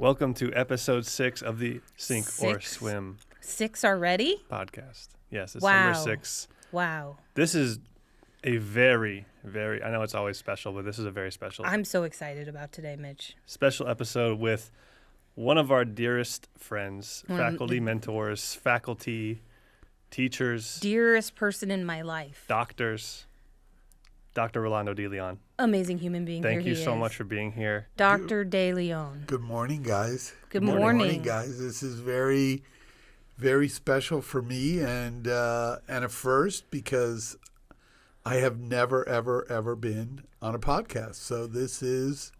Welcome to episode 6 of the Sink or Six? Swim 6 already? podcast. Yes, it's Wow. number 6. Wow. This is a very, I know it's always special, but this is a very special I'm so excited about today, Mitch. special episode with one of our dearest friends, One of faculty, mentors, faculty, teachers, Dearest person in my life. doctors, Dr. Rolando DeLeon. Amazing human being. Thank Here you he so is. much for being here. Dr. DeLeon. Good morning, guys. Good morning. morning. Guys. This is very, very special for me and a first because I have never, ever been on a podcast. So this is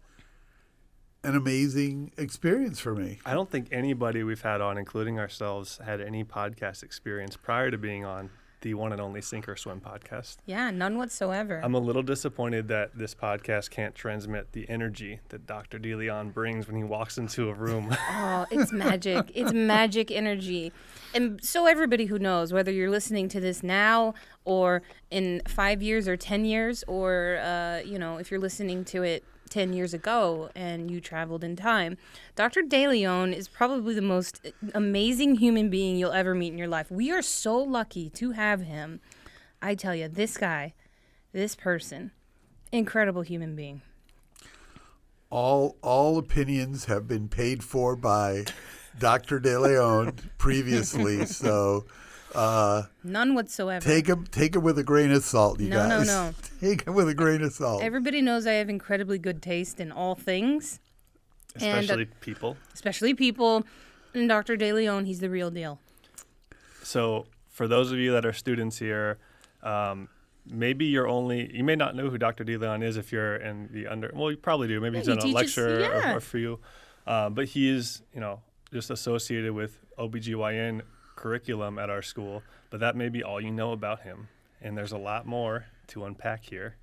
an amazing experience for me. I don't think anybody we've had on, including ourselves, had any podcast experience prior to being on the one and only Sink or Swim podcast. Yeah, none whatsoever. I'm a little disappointed that this podcast can't transmit the energy that Dr. DeLeon brings when he walks into a room. Oh, it's magic. It's magic energy. And so everybody who knows, whether you're listening to this now or in 5 years or 10 years, or, if you're listening to it 10 years ago and you traveled in time, Dr. DeLeon is probably the most amazing human being you'll ever meet in your life. We are so lucky to have him. I tell you, this guy, this person, incredible human being. All opinions have been paid for by Dr. DeLeon previously. So None whatsoever. take him with a grain of salt, you guys. No. Take him with a grain of salt. Everybody knows I have incredibly good taste in all things, Especially people. especially people. And Dr. DeLeon, he's the real deal. So for those of you that are students here, maybe you may not know who Dr. DeLeon is if you're in the well, you probably do. Maybe he's he in a teaches- lecture yeah. or for you. But he is, just associated with OBGYN curriculum at our school. But that may be all you know about him. And there's a lot more to unpack here.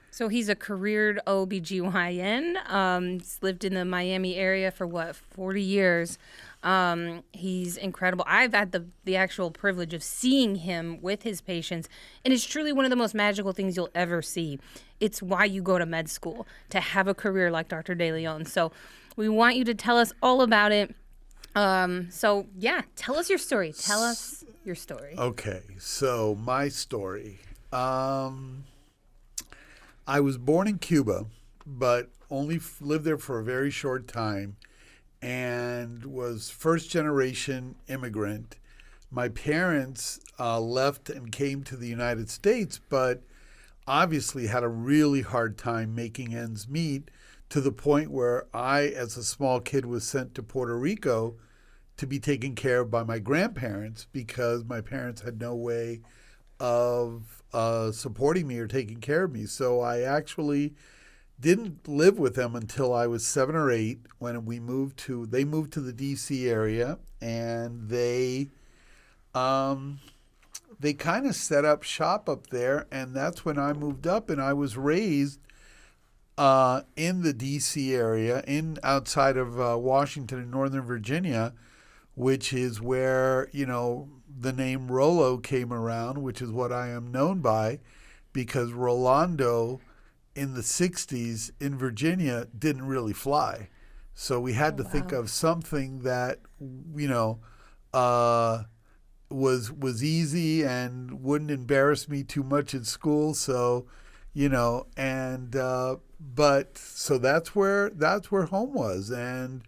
So he's a careered OBGYN. He's lived in the Miami area for 40 years. He's incredible. I've had the actual privilege of seeing him with his patients, and it's truly one of the most magical things you'll ever see. It's why you go to med school, to have a career like Dr. DeLeon. So we want you to tell us all about it. Tell us your story. Tell us your story. Okay, so my story. I was born in Cuba, but only lived there for a very short time and was first-generation immigrant. My parents left and came to the United States, but obviously had a really hard time making ends meet to the point where I, as a small kid, was sent to Puerto Rico to be taken care of by my grandparents because my parents had no way of supporting me or taking care of me. So I actually didn't live with them until I was 7 or 8 when they moved to the DC area, and they kind of set up shop up there, and that's when I moved up, and I was raised in the DC area, outside of Washington and Northern Virginia, which is where, the name Rolo came around, which is what I am known by, because Rolando in the 60s in Virginia didn't really fly. So we had to think of something that, was easy and wouldn't embarrass me too much in school. So, but so that's where home was. And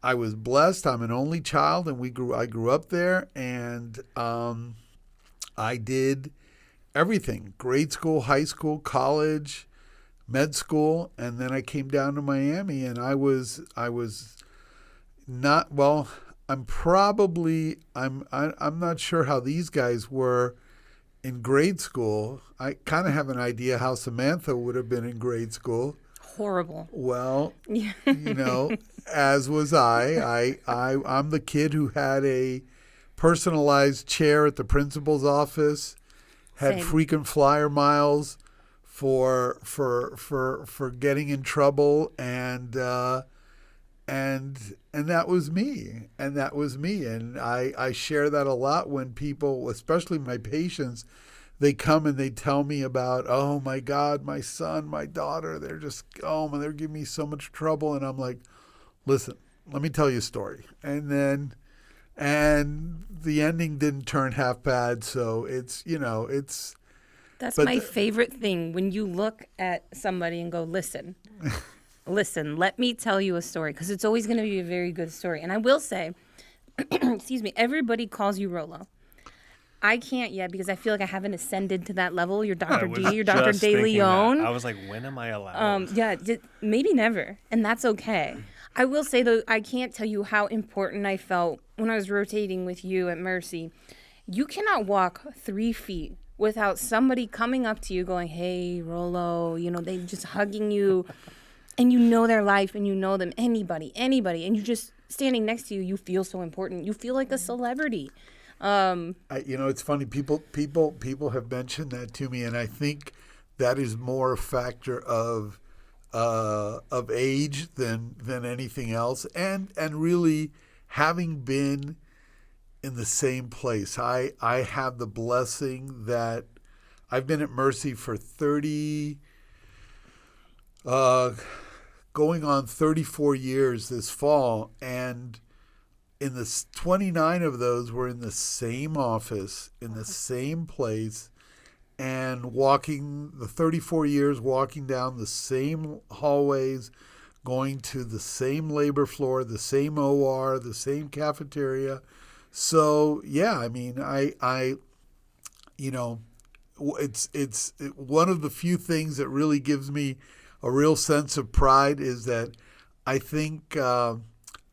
I was blessed. I'm an only child, and I grew up there, and I did everything: grade school, high school, college, med school, and then I came down to Miami, and I was not well. I'm not sure how these guys were in grade school. I kind of have an idea how Samantha would have been in grade school. Horrible. Well, as was I. I'm the kid who had a personalized chair at the principal's office, had Same. frequent flyer miles for getting in trouble, and that was me. And I share that a lot when people, especially my patients, they come and they tell me about, oh my God, my son, my daughter, they're giving me so much trouble. And I'm like, listen, let me tell you a story. And the ending didn't turn half bad. So it's, That's but my favorite thing, when you look at somebody and go, listen, let me tell you a story, because it's always going to be a very good story. And I will say, excuse me, everybody calls you Rolo. I can't yet because I feel like I haven't ascended to that level. You're Dr. D, you're Dr. DeLeon. I was like, when am I allowed? Maybe never, and that's okay. I will say, though, I can't tell you how important I felt when I was rotating with you at Mercy. You cannot walk 3 feet without somebody coming up to you going, hey, Rolo, they just hugging you, and you know their life, and you know them, anybody, and you just standing next to you, you feel so important. You feel like a celebrity. It's funny. People have mentioned that to me, and I think that is more a factor of age than anything else, and really having been in the same place. I have the blessing that I've been at Mercy for 30, going on 34 years this fall, and in the 29 of those were in the same office, in the same place, and walking the 34 years, walking down the same hallways, going to the same labor floor, the same OR, the same cafeteria. So yeah, I mean, it's one of the few things that really gives me a real sense of pride is that I think I'm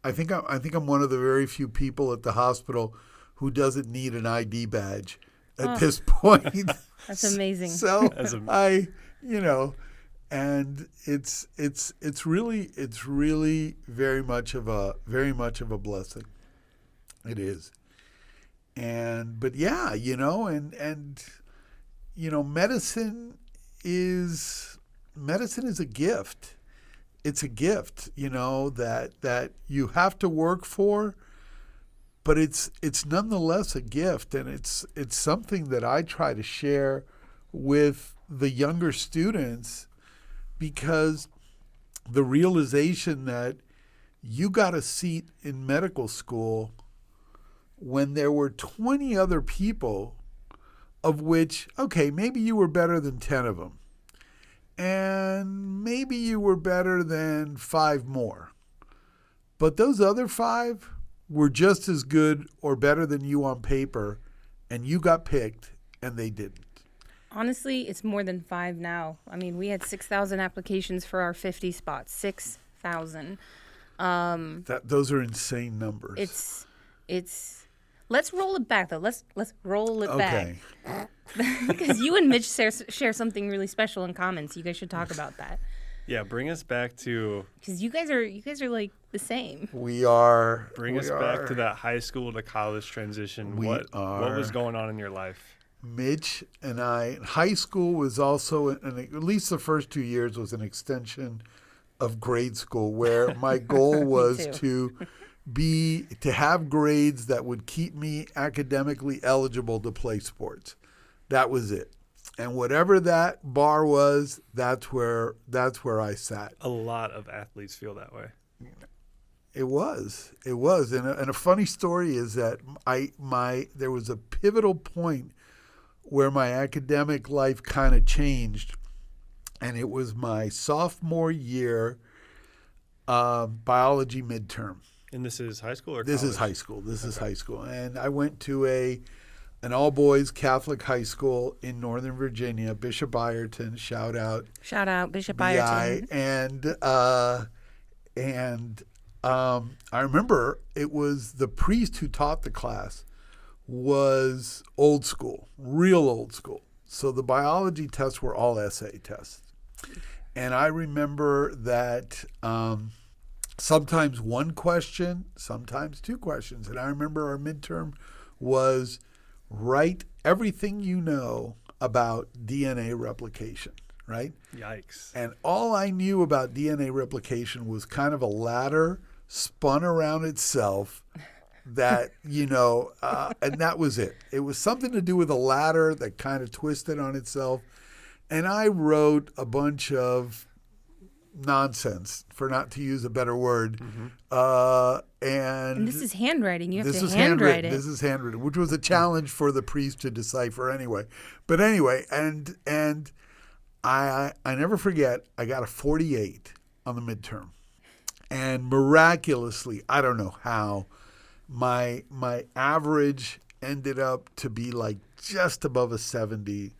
one of the very few people at the hospital who doesn't need an ID badge at this point. That's amazing. So and it's really very much of a blessing. It is. But yeah, medicine is a gift. It's a gift, that you have to work for, but it's nonetheless a gift, and it's something that I try to share with the younger students, because the realization that you got a seat in medical school when there were 20 other people, of which, okay, maybe you were better than 10 of them. And maybe you were better than 5 more. But those other 5 were just as good or better than you on paper, and you got picked and they didn't. Honestly, it's more than 5 now. I mean, we had 6,000 applications for our 50 spots. 6,000. Those are insane numbers. It's let's roll it back, though. Let's roll it back. Okay. Because you and Mitch share something really special in common, so you guys should talk about that. Yeah, bring us back to... Because you guys are like the same. We are. Bring us back to that high school to college transition. What was going on in your life? Mitch and I, high school was also, at least the first 2 years, was an extension of grade school, where my goal was to have grades that would keep me academically eligible to play sports. That was it. And whatever that bar was, that's where I sat. A lot of athletes feel that way. It was. And a funny story is that there was a pivotal point where my academic life kind of changed, and it was my sophomore year biology midterm. And this is high school or college? This is high school. This is high school. And I went to an all-boys Catholic high school in Northern Virginia, Bishop Ireton. Shout out Bishop Ireton. And I remember it was the priest who taught the class was old school, real old school. So the biology tests were all essay tests. And I remember that sometimes one question, sometimes 2 questions. And I remember our midterm was write everything you know about DNA replication, right? Yikes. And all I knew about DNA replication was kind of a ladder spun around itself that, and that was it. It was something to do with a ladder that kind of twisted on itself. And I wrote a bunch of nonsense, for not to use a better word. And this is handwriting. You have this to is handwrite it. This is handwritten, which was a challenge for the priest to decipher anyway. But anyway, and I never forget, I got a 48 on the midterm. And miraculously, I don't know how, my average ended up to be like just above a 70.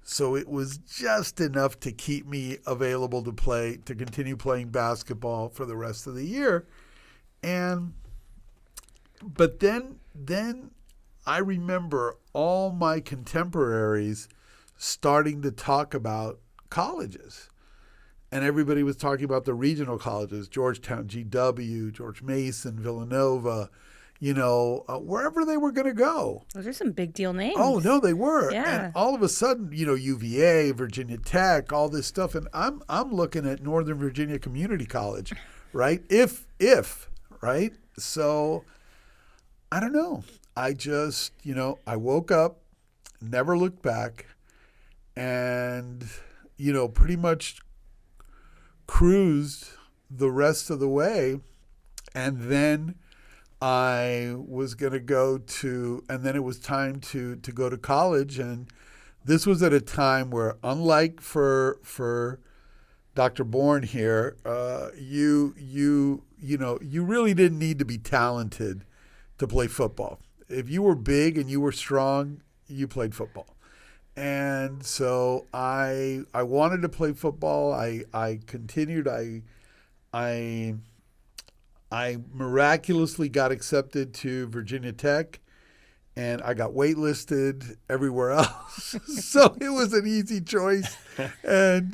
So it was just enough to keep me available to continue playing basketball for the rest of the year. But then I remember all my contemporaries starting to talk about colleges. And everybody was talking about the regional colleges, Georgetown, GW, George Mason, Villanova, wherever they were going to go. Those are some big deal names. Oh, no, they were. Yeah. And all of a sudden, UVA, Virginia Tech, all this stuff. And I'm looking at Northern Virginia Community College, right? If, right? So I don't know. I just, I woke up, never looked back, and, pretty much cruised the rest of the way. And then I was going to go to, and then it was time to go to college. And this was at a time where, unlike for Dr. Bourne here, you really didn't need to be talented to play football. If you were big and you were strong, you played football. And so I wanted to play football. I continued. I miraculously got accepted to Virginia Tech, and I got waitlisted everywhere else. So it was an easy choice. And,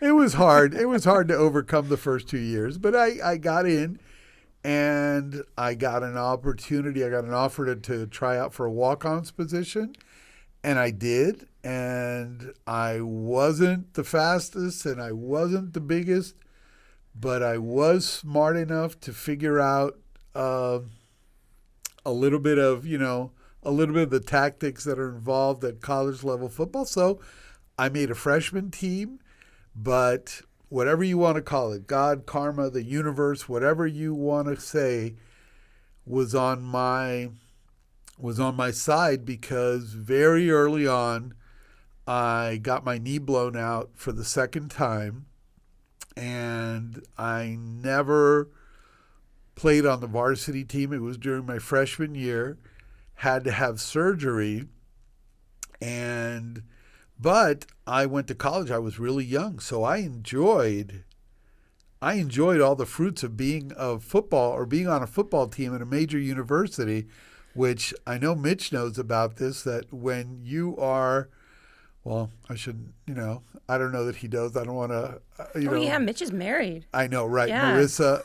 it was hard. It was hard to overcome the first 2 years. But I got in, and I got an opportunity. I got an offer to try out for a walk-ons position. And I did. And I wasn't the fastest, and I wasn't the biggest. But I was smart enough to figure out a little bit of the tactics that are involved at college level football. So I made a freshman team, but whatever you want to call it, God, karma, the universe, whatever you want to say, was on my side, because very early on I got my knee blown out for the second time. And I never played on the varsity team. It was during my freshman year. Had to have surgery. But I went to college. I was really young. So I enjoyed all the fruits of being on a football team at a major university, which I know Mitch knows about this, that when you are, well, I shouldn't, I don't know that he does. I don't want to, yeah, Mitch is married. I know, right? Yeah. Marissa,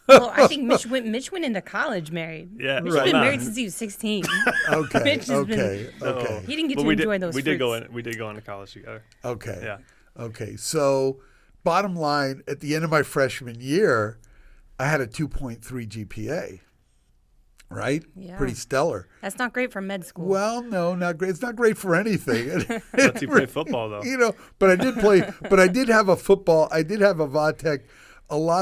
Well, I think Mitch went into college married. Yeah, Mitch has been married since he was 16. Okay, Mitch has okay. He didn't get to enjoy those We fruits. did go into college together. Okay. Yeah. Okay. So, bottom line, at the end of my freshman year, I had a 2.3 GPA. Right? Yeah. Pretty stellar. That's not great for med school. Well, no, not great. It's not great for anything. But you play football though. But I did play. But I did have a football. I did have a lot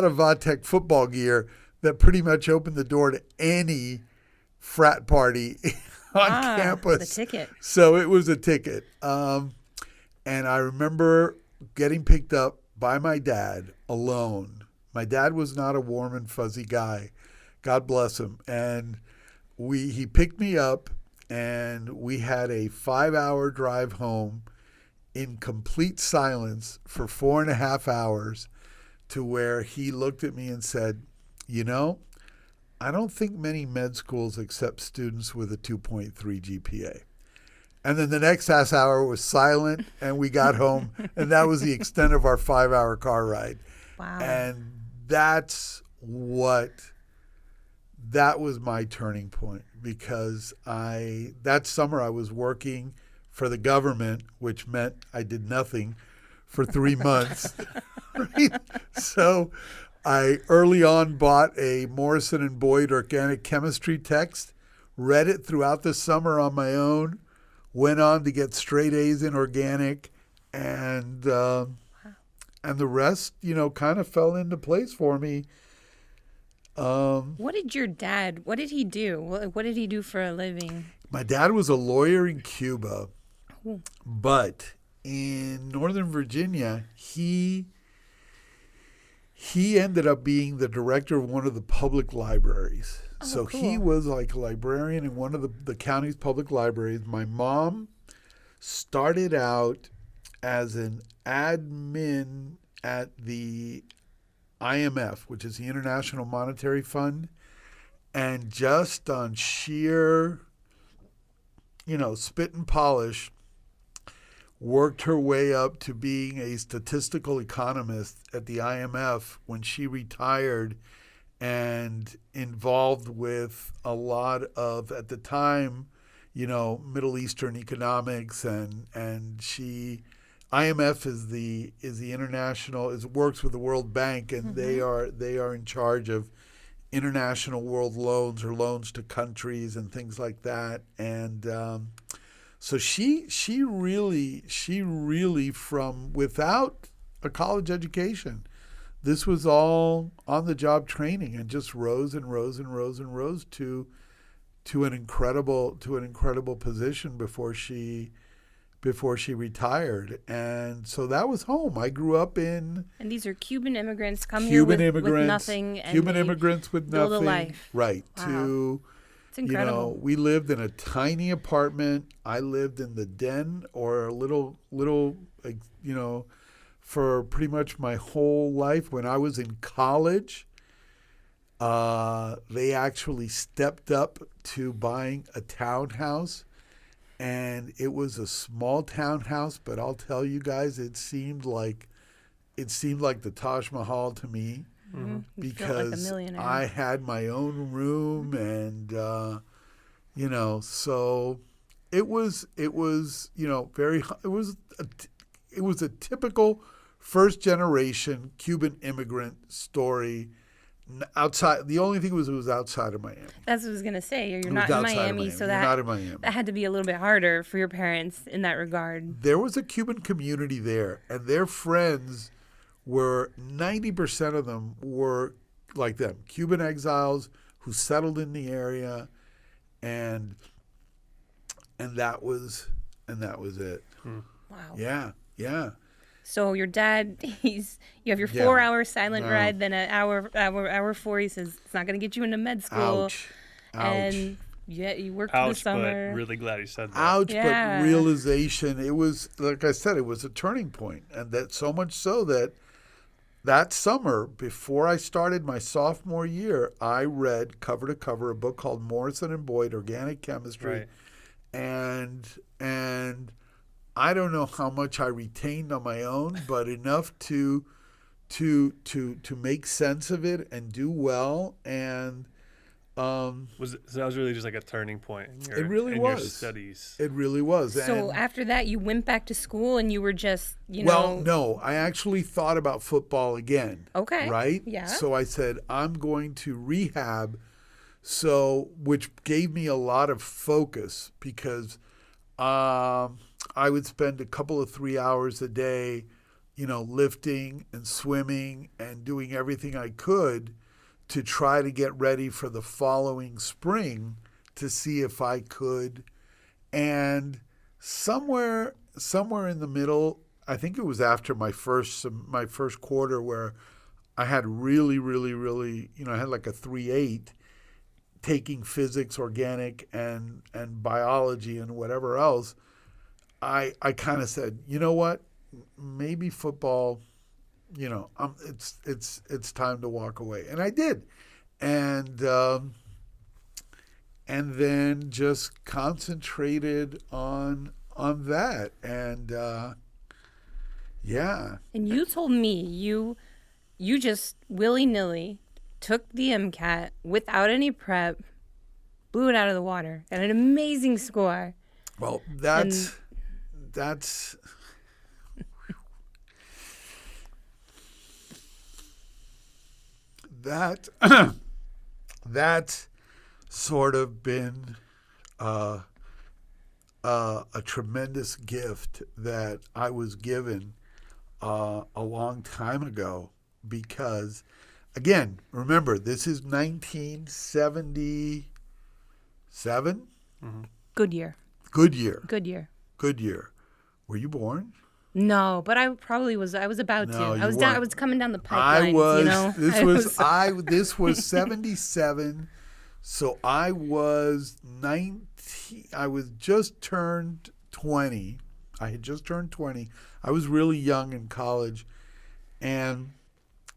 of Vatech football gear that pretty much opened the door to any frat party on campus. The ticket. So it was a ticket. And I remember getting picked up by my dad alone. My dad was not a warm and fuzzy guy. God bless him. And he picked me up, and we had a 5-hour drive home in complete silence for 4.5 hours, to where he looked at me and said, I don't think many med schools accept students with a 2.3 GPA. And then the next half hour was silent, and we got home, and that was the extent of our 5-hour car ride. Wow. And that was my turning point, because that summer I was working for the government, which meant I did nothing for 3 months. Right? So I early on bought a Morrison and Boyd organic chemistry text, read it throughout the summer on my own, went on to get straight A's in organic, and the rest, kind of fell into place for me. What did he do? What did he do for a living? My dad was a lawyer in Cuba, Ooh. but in Northern Virginia, he ended up being the director of one of the public libraries. Oh, so cool. he was like a librarian in one of the county's public libraries. My mom started out as an admin at the IMF, which is the International Monetary Fund, and just on sheer, spit and polish, worked her way up to being a statistical economist at the IMF when she retired, and involved with a lot of, at the time, Middle Eastern economics, and IMF is the international, works with the World Bank, and they are in charge of international world loans or loans to countries and things like that. And so she really, from without a college education, this was all on the job training, and just rose and rose and rose and rose to an incredible position before she retired. And so that was home. I grew up in. And these are Cuban immigrants come here with nothing. And Cuban immigrants with build nothing. a life. Right. Wow. It's incredible. We lived in a tiny apartment. I lived in the den, or a little, for pretty much my whole life. When I was in college, they actually stepped up to buying a townhouse. And it was a small townhouse, but I'll tell you guys, it seemed like the Taj Mahal to me, because like I had my own room, and so it was a typical first generation Cuban immigrant story. Outside, the only thing was it was outside of Miami. That's what I was gonna say. You're not in Miami, so that had to be a little bit harder for your parents in that regard. There was a Cuban community there, and their friends were 90% of them were like them, Cuban exiles who settled in the area, and that was it. Wow. Yeah. So your dad, you have your 4-hour silent ride, then at hour 4, he says it's not going to get you into med school. Ouch. And you worked for the summer. But really glad he said that. Ouch, Yeah. but realization, it was, like I said, it was a turning point. And that so much so that summer, before I started my sophomore year, I read cover to cover a book called Morrison and Boyd, Organic Chemistry. Right. And I don't know how much I retained on my own, but enough to make sense of it and do well. And So that was really just like a turning point in your studies. It really was. So after that, you went back to school and you were just, Well, no, I actually thought about football again. Okay. Right? Yeah. So I said, I'm going to rehab, which gave me a lot of focus, because I would spend a couple of 3 hours a day, lifting and swimming and doing everything I could to try to get ready for the following spring to see if I could. And somewhere in the middle, I think it was after my first quarter, where I had really, really, really, I had like a 3.8, taking physics, organic, and biology and whatever else. I kind of said, you know what, maybe football, it's time to walk away, and I did, and then just concentrated on that, and yeah. And you told me you just willy-nilly took the MCAT without any prep, blew it out of the water, got an amazing score. Well, that's that's sort of been a tremendous gift that I was given, a long time ago because, again, remember, this is 1977? Good year. Good year. Good year. Good year. Were you born? No, but I probably was. I was about No, to. you I weren't. was coming down the I pipeline. was. You know. This was 77. So I was 19. I was just turned 20. I had just turned 20. I was really young in college, and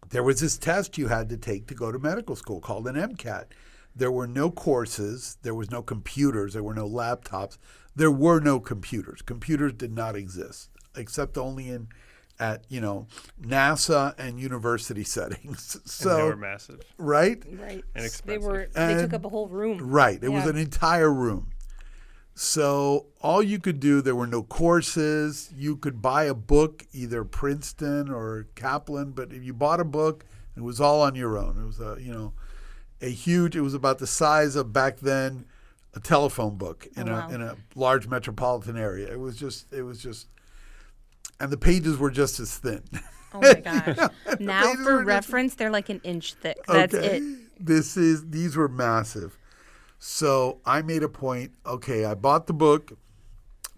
there was this test you had to take to go to medical school called an MCAT. There were no courses. There was no computers. There were no laptops. There were no computers. Computers did not exist, except only at NASA and university settings. So And they were massive. right, Right. And They expensive. They took up a whole room. right. It was Yeah. an entire room. So all you could do, there were no courses. You could buy a book, either Princeton or Kaplan, but if you bought a book, it was all on your own. It was it was about the size of back then a telephone book in wow. in a large metropolitan area. It was just, and the pages were just as thin. Oh my gosh. Now pages for were just- reference, they're like an inch thick. That's it. These were massive. So I made a point, okay, I bought the book.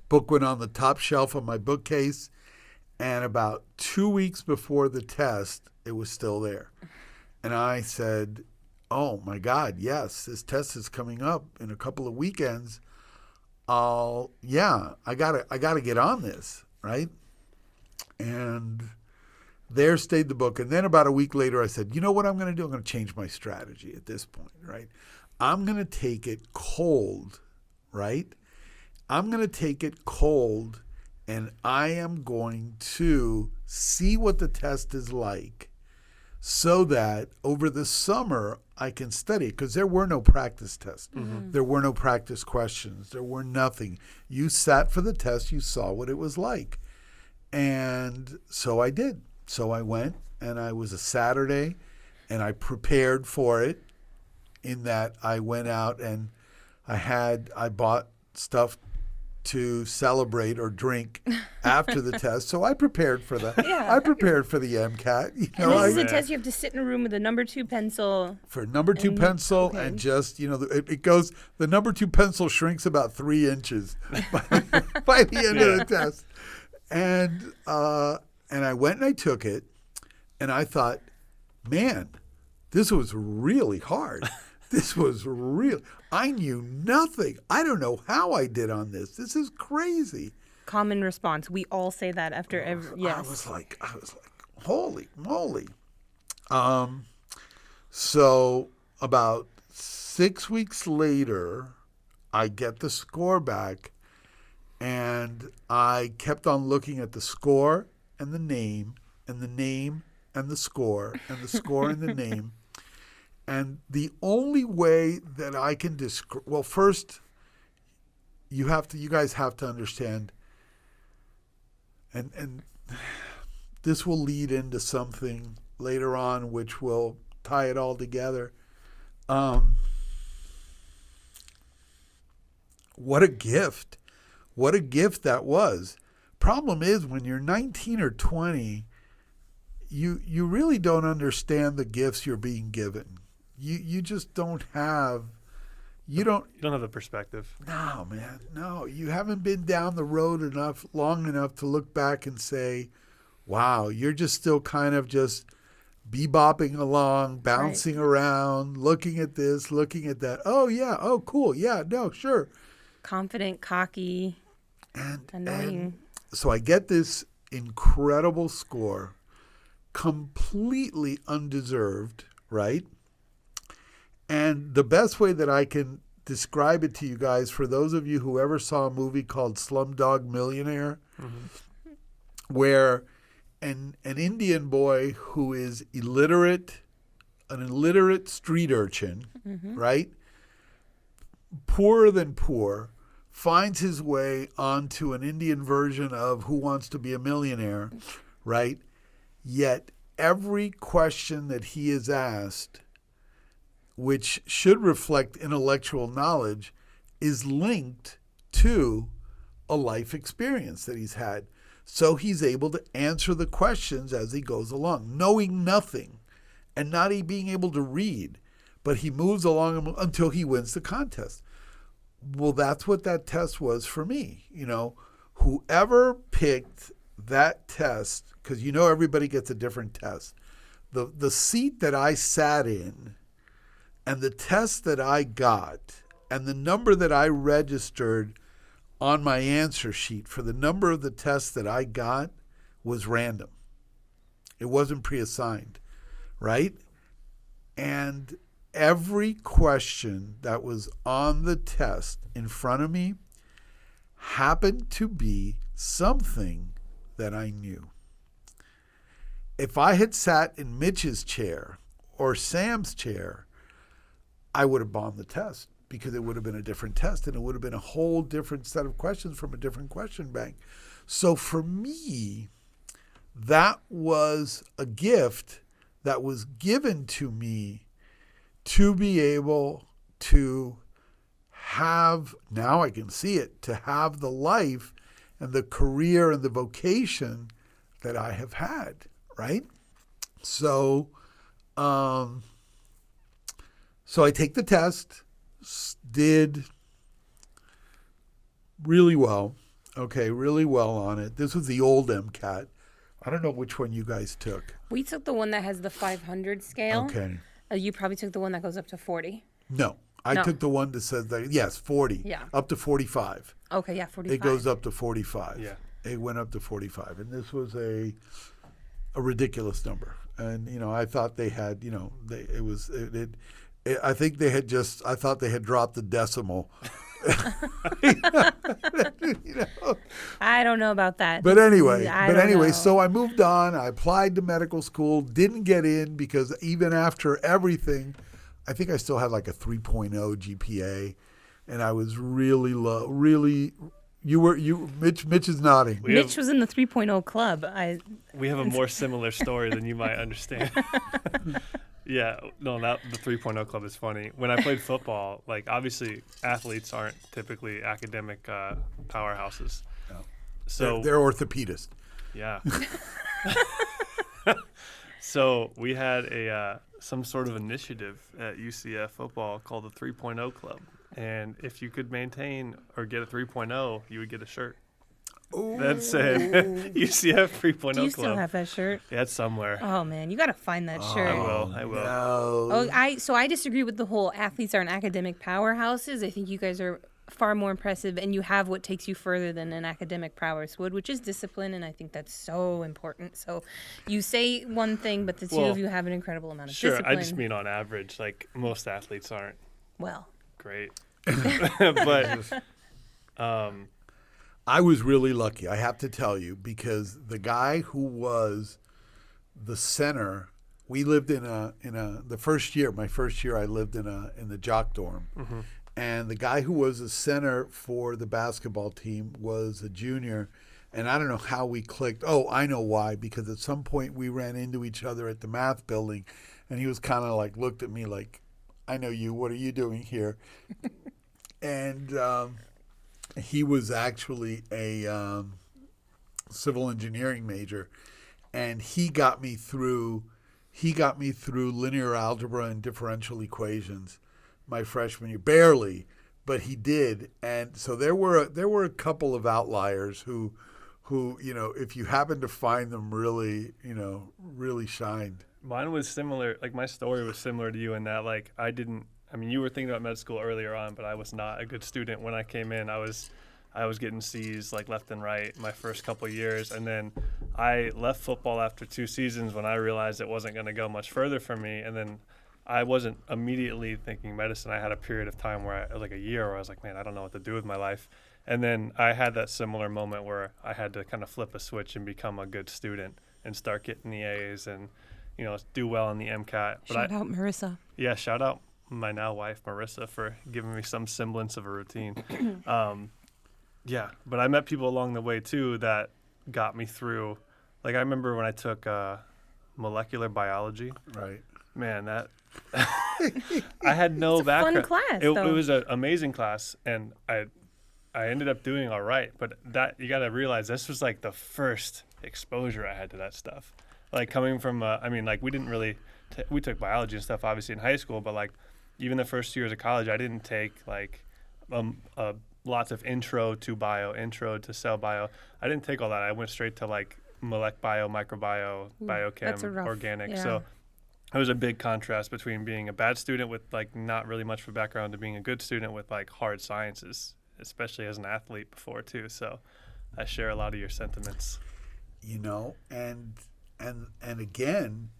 Book went on the top shelf of my bookcase, and about 2 weeks before the test, it was still there. And I said, oh my God, yes, this test is coming up in a couple of weekends. I gotta get on this, right? And there stayed the book. And then about a week later, I said, you know what I'm going to do? I'm going to change my strategy at this point, right? I'm going to take it cold, right? I'm going to take it cold, and I am going to see what the test is like so that over the summer I can study it, because there were no practice tests. Mm-hmm. There were no practice questions. There were nothing. You sat for the test. You saw what it was like. And so I did. So I went, and I was a Saturday, and I prepared for it in that I went out and I bought stuff to celebrate or drink after the test. So I prepared for the MCAT. And this is a test you have to sit in a room with a number 2 pencil. For number 2 pencil, okay. and just, it goes, the number 2 pencil shrinks about 3 inches by the end of the test. And I went and I took it, and I thought, man, this was really hard. This was real. I knew nothing. I don't know how I did on this. This is crazy. Common response. We all say that after every. Yes. I was like, holy moly. So about 6 weeks later, I get the score back, and I kept on looking at the score and the name and the name and the score and the score and the name. And the only way that I can describe, well, first, you guys have to understand, and this will lead into something later on which will tie it all together. What a gift. What a gift that was. Problem is, when you're 19 or 20, you really don't understand the gifts you're being given. You just don't have, you don't have the perspective. No, man, no. You haven't been down the road long enough to look back and say, wow, you're just still kind of just bebopping along, bouncing around, looking at this, looking at that. Oh, yeah. Oh, cool. Yeah, no, sure. Confident, cocky, annoying. And so I get this incredible score, completely undeserved, right? And the best way that I can describe it to you guys, for those of you who ever saw a movie called Slumdog Millionaire, where an Indian boy who is illiterate, an illiterate street urchin, right? Poorer than poor, finds his way onto an Indian version of Who Wants to Be a Millionaire, right? Yet every question that he is asked, which should reflect intellectual knowledge, is linked to a life experience that he's had. So he's able to answer the questions as he goes along, knowing nothing and not being able to read. But he moves along until he wins the contest. Well, that's what that test was for me. Whoever picked that test, because everybody gets a different test. The seat that I sat in and the test that I got and the number that I registered on my answer sheet for the number of the tests that I got was random. It wasn't pre-assigned, right? And every question that was on the test in front of me happened to be something that I knew. If I had sat in Mitch's chair or Sam's chair, I would have bombed the test because it would have been a different test and it would have been a whole different set of questions from a different question bank. So for me, that was a gift that was given to me to be able to have, now I can see it, to have the life and the career and the vocation that I have had, right? So I take the test, did really well, really well on it. This was the old MCAT. I don't know which one you guys took. We took the one that has the 500 scale. Okay. You probably took the one that goes up to 40. No. I took the one that says that, yes, 40. Yeah. Up to 45. Okay, yeah, 45. It goes up to 45. Yeah. It went up to 45. And this was a ridiculous number. And, I thought they had, I think they had I thought they had dropped the decimal. I don't know about that. But anyway, so I moved on. I applied to medical school, didn't get in because even after everything, I think I still had like a 3.0 GPA, and I was really low. Really, Mitch is nodding. Mitch was in the 3.0 club. We have a more similar story than you might understand. Yeah, no, the 3.0 club is funny. When I played football, obviously athletes aren't typically academic powerhouses. No. So they're orthopedists. Yeah. So we had some sort of initiative at UCF football called the 3.0 club. And if you could maintain or get a 3.0, you would get a shirt. Ooh. That said UCF 3.0 club. Do you still have that shirt? Yeah, it's somewhere. Oh man, you gotta find that shirt. I will. No. I disagree with the whole athletes aren't academic powerhouses. I think you guys are far more impressive, and you have what takes you further than an academic prowess would, which is discipline, and I think that's so important. So you say one thing, but the two of you have an incredible amount of discipline. Sure, I just mean on average, most athletes aren't great. But I was really lucky, I have to tell you, because the guy who was the center, we lived in my first year I lived in the jock dorm. Mm-hmm. And the guy who was the center for the basketball team was a junior. And I don't know how we clicked. Oh, I know why. Because at some point we ran into each other at the math building. And he was kind of looked at me like, I know you. What are you doing here? And he was actually a civil engineering major. And he got me through linear algebra and differential equations my freshman year, barely, but he did. And so there were a couple of outliers who if you happen to find them, really shined. Mine was similar. My story was similar to you in that you were thinking about med school earlier on, but I was not a good student when I came in. I was getting C's left and right my first couple of years, and then I left football after 2 seasons when I realized it wasn't going to go much further for me. And then I wasn't immediately thinking medicine. I had a period of time where a year where I was like, man, I don't know what to do with my life. And then I had that similar moment where I had to kind of flip a switch and become a good student and start getting the A's and, do well in the MCAT. Shout out Marissa. Yeah, shout out my now wife, Marissa, for giving me some semblance of a routine. Yeah, but I met people along the way, too, that got me through. I remember when I took molecular biology. Right. Man, that I had no it's a background. Fun class. It was an amazing class, and I I ended up doing all right. But that, you got to realize, this was like the first exposure I had to that stuff. Like coming from, I mean, like we didn't really, we took biology and stuff obviously in high school, but like even the first 2 years of college, I didn't take like lots of intro to bio, intro to cell bio. I didn't take all that. I went straight to like molecular bio, microbio, biochem, organic. Yeah. So it was a big contrast between being a bad student with like not really much of a background to being a good student with like hard sciences, especially as an athlete before too. So I share a lot of your sentiments. You know, and again,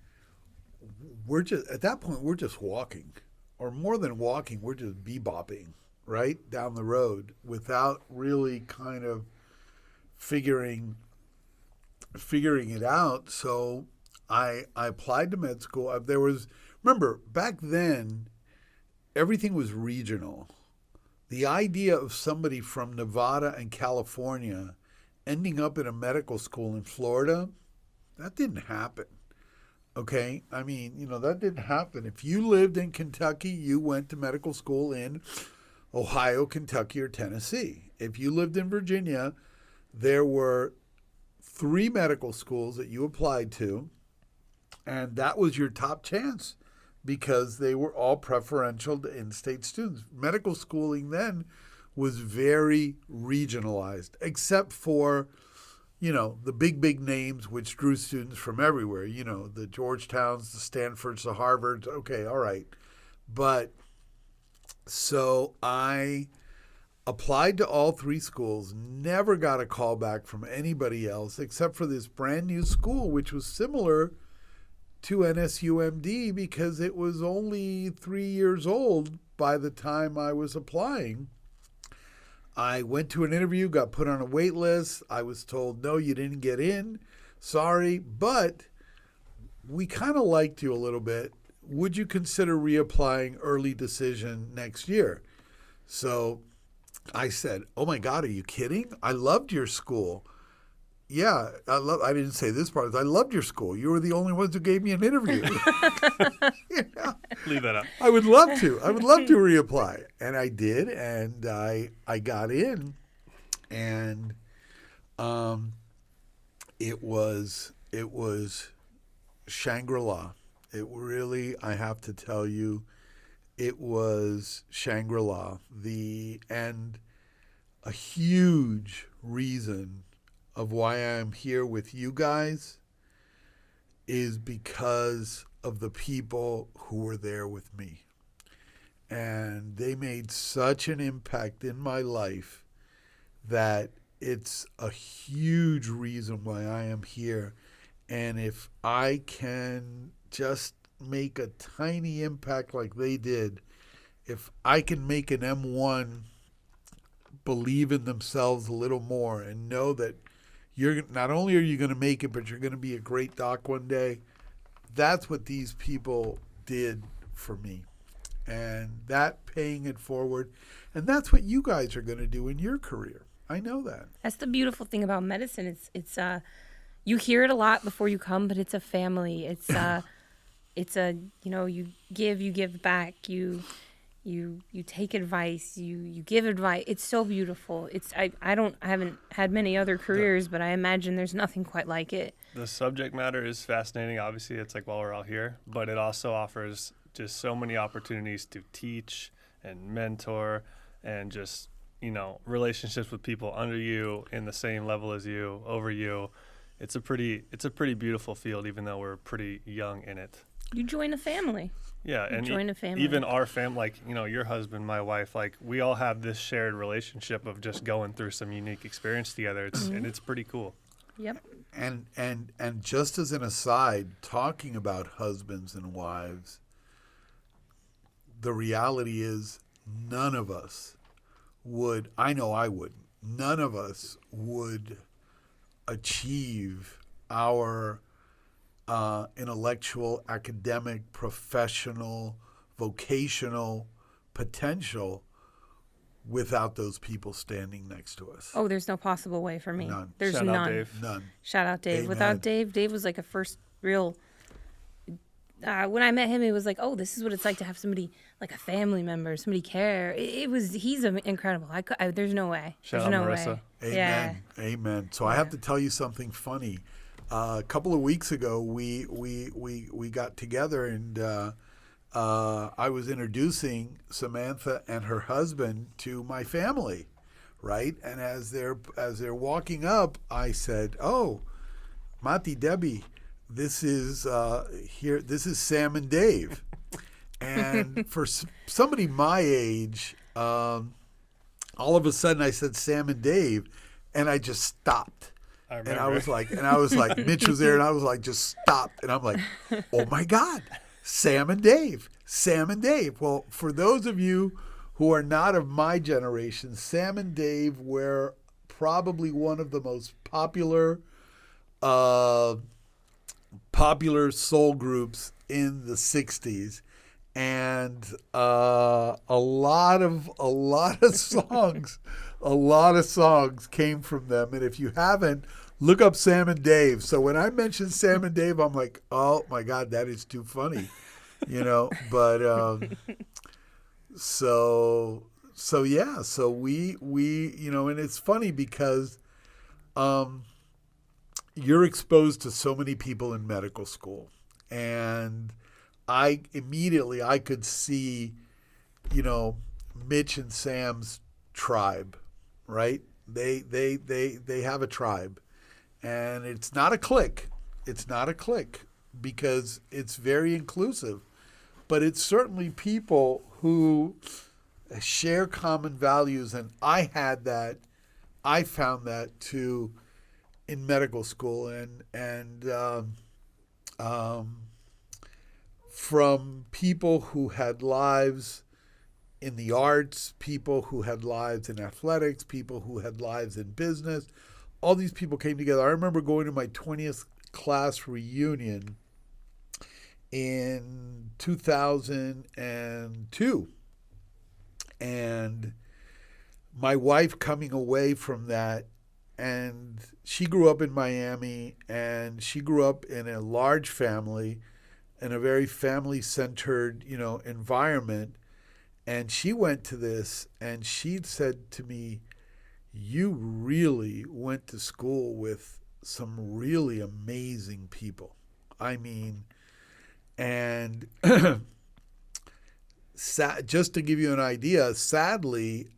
we're just at that point we're just walking, or more than walking, we're just bebopping right down the road without really kind of figuring it out. So I applied to med school. Remember, back then, everything was regional. The idea of somebody from Nevada and California ending up in a medical school in Florida, that didn't happen. Okay? I mean, you know, that didn't happen. If you lived in Kentucky, you went to medical school in Ohio, Kentucky, or Tennessee. If you lived in Virginia, there were 3 medical schools that you applied to, and that was your top chance because they were all preferential to in-state students. Medical schooling then was very regionalized, except for, you know, the big names which drew students from everywhere. You know, the Georgetowns, the Stanfords, the Harvards. Okay, all right. But so I applied to all 3 schools, never got a call back from anybody else except for this brand new school, which was similar to NSUMD because it was only 3 years old by the time I was applying. I went to an interview, got put on a wait list. I was told, no, you didn't get in. Sorry, but we kind of liked you a little bit. Would you consider reapplying, early decision next year? So I said, oh my God, are you kidding? I loved your school. Yeah, I didn't say this part. I loved your school. You were the only ones who gave me an interview. You know? Leave that up. I would love to. I would love to reapply. And I did, and I got in. And it was Shangri-La. It really, I have to tell you, it was Shangri-La. And a huge reason of why I'm here with you guys is because of the people who were there with me. And they made such an impact in my life that it's a huge reason why I am here. And if I can just make a tiny impact like they did, if I can make an M1 believe in themselves a little more and know that you're not only are you going to make it, but you're going to be a great doc one day. That's what these people did for me. And that paying it forward. And that's what you guys are going to do in your career. I know that. That's the beautiful thing about medicine. It's you hear it a lot before you come, but it's a family. It's you know, you give back. You take advice, you give advice. It's so beautiful. I haven't had many other careers, but I imagine there's nothing quite like it. The subject matter is fascinating. Obviously, it's like while we're all here, but it also offers just so many opportunities to teach and mentor and just, you know, relationships with people under you, in the same level as you, over you. It's a pretty beautiful field, even though we're pretty young in it. You join a family. Yeah, and join a family. Even our family, like, you know, your husband, my wife, like, we all have this shared relationship of just going through some unique experience together. And it's pretty cool. Yep. And just as an aside, talking about husbands and wives, the reality is none of us would, I know I wouldn't, none of us would achieve our intellectual, academic, professional, vocational potential without those people standing next to us. Oh, there's no possible way for me. None. There's Shout none. out Dave. None. Shout out Dave. Amen. Without Dave was like a first real when I met him, it was like, oh, this is what it's like to have somebody, like a family member, somebody care. He's incredible. There's no way. Shout There's out no Marissa. way. Amen. Amen. So I have to tell you something funny. A couple of weeks ago, we got together, and I was introducing Samantha and her husband to my family, right? And as they're walking up, I said, "Oh, Mati, Debbie, this is here. This is Sam and Dave." And for somebody my age, all of a sudden I said Sam and Dave, and I just stopped. And I was like, Mitch was there, and I was like, just stopped. And I'm like, oh my God, Sam and Dave. Well, for those of you who are not of my generation, Sam and Dave were probably one of the most popular soul groups in the 60s. And a lot of songs came from them. And if you haven't, look up Sam and Dave. So when I mention Sam and Dave, I'm like, oh my God, that is too funny, But so yeah, so we and it's funny because you're exposed to so many people in medical school, and I could see, Mitch and Sam's tribe, right? They have a tribe, and it's not a clique. It's not a clique because it's very inclusive, but it's certainly people who share common values, and I found that too in medical school, and from people who had lives in the arts, people who had lives in athletics, people who had lives in business. All these people came together. I remember going to my 20th class reunion in 2002. And my wife coming away from that, and she grew up in Miami, and she grew up in a large family, in a very family-centered, environment. And she went to this, and she said to me, you really went to school with some really amazing people. I mean, and just to give you an idea, sadly,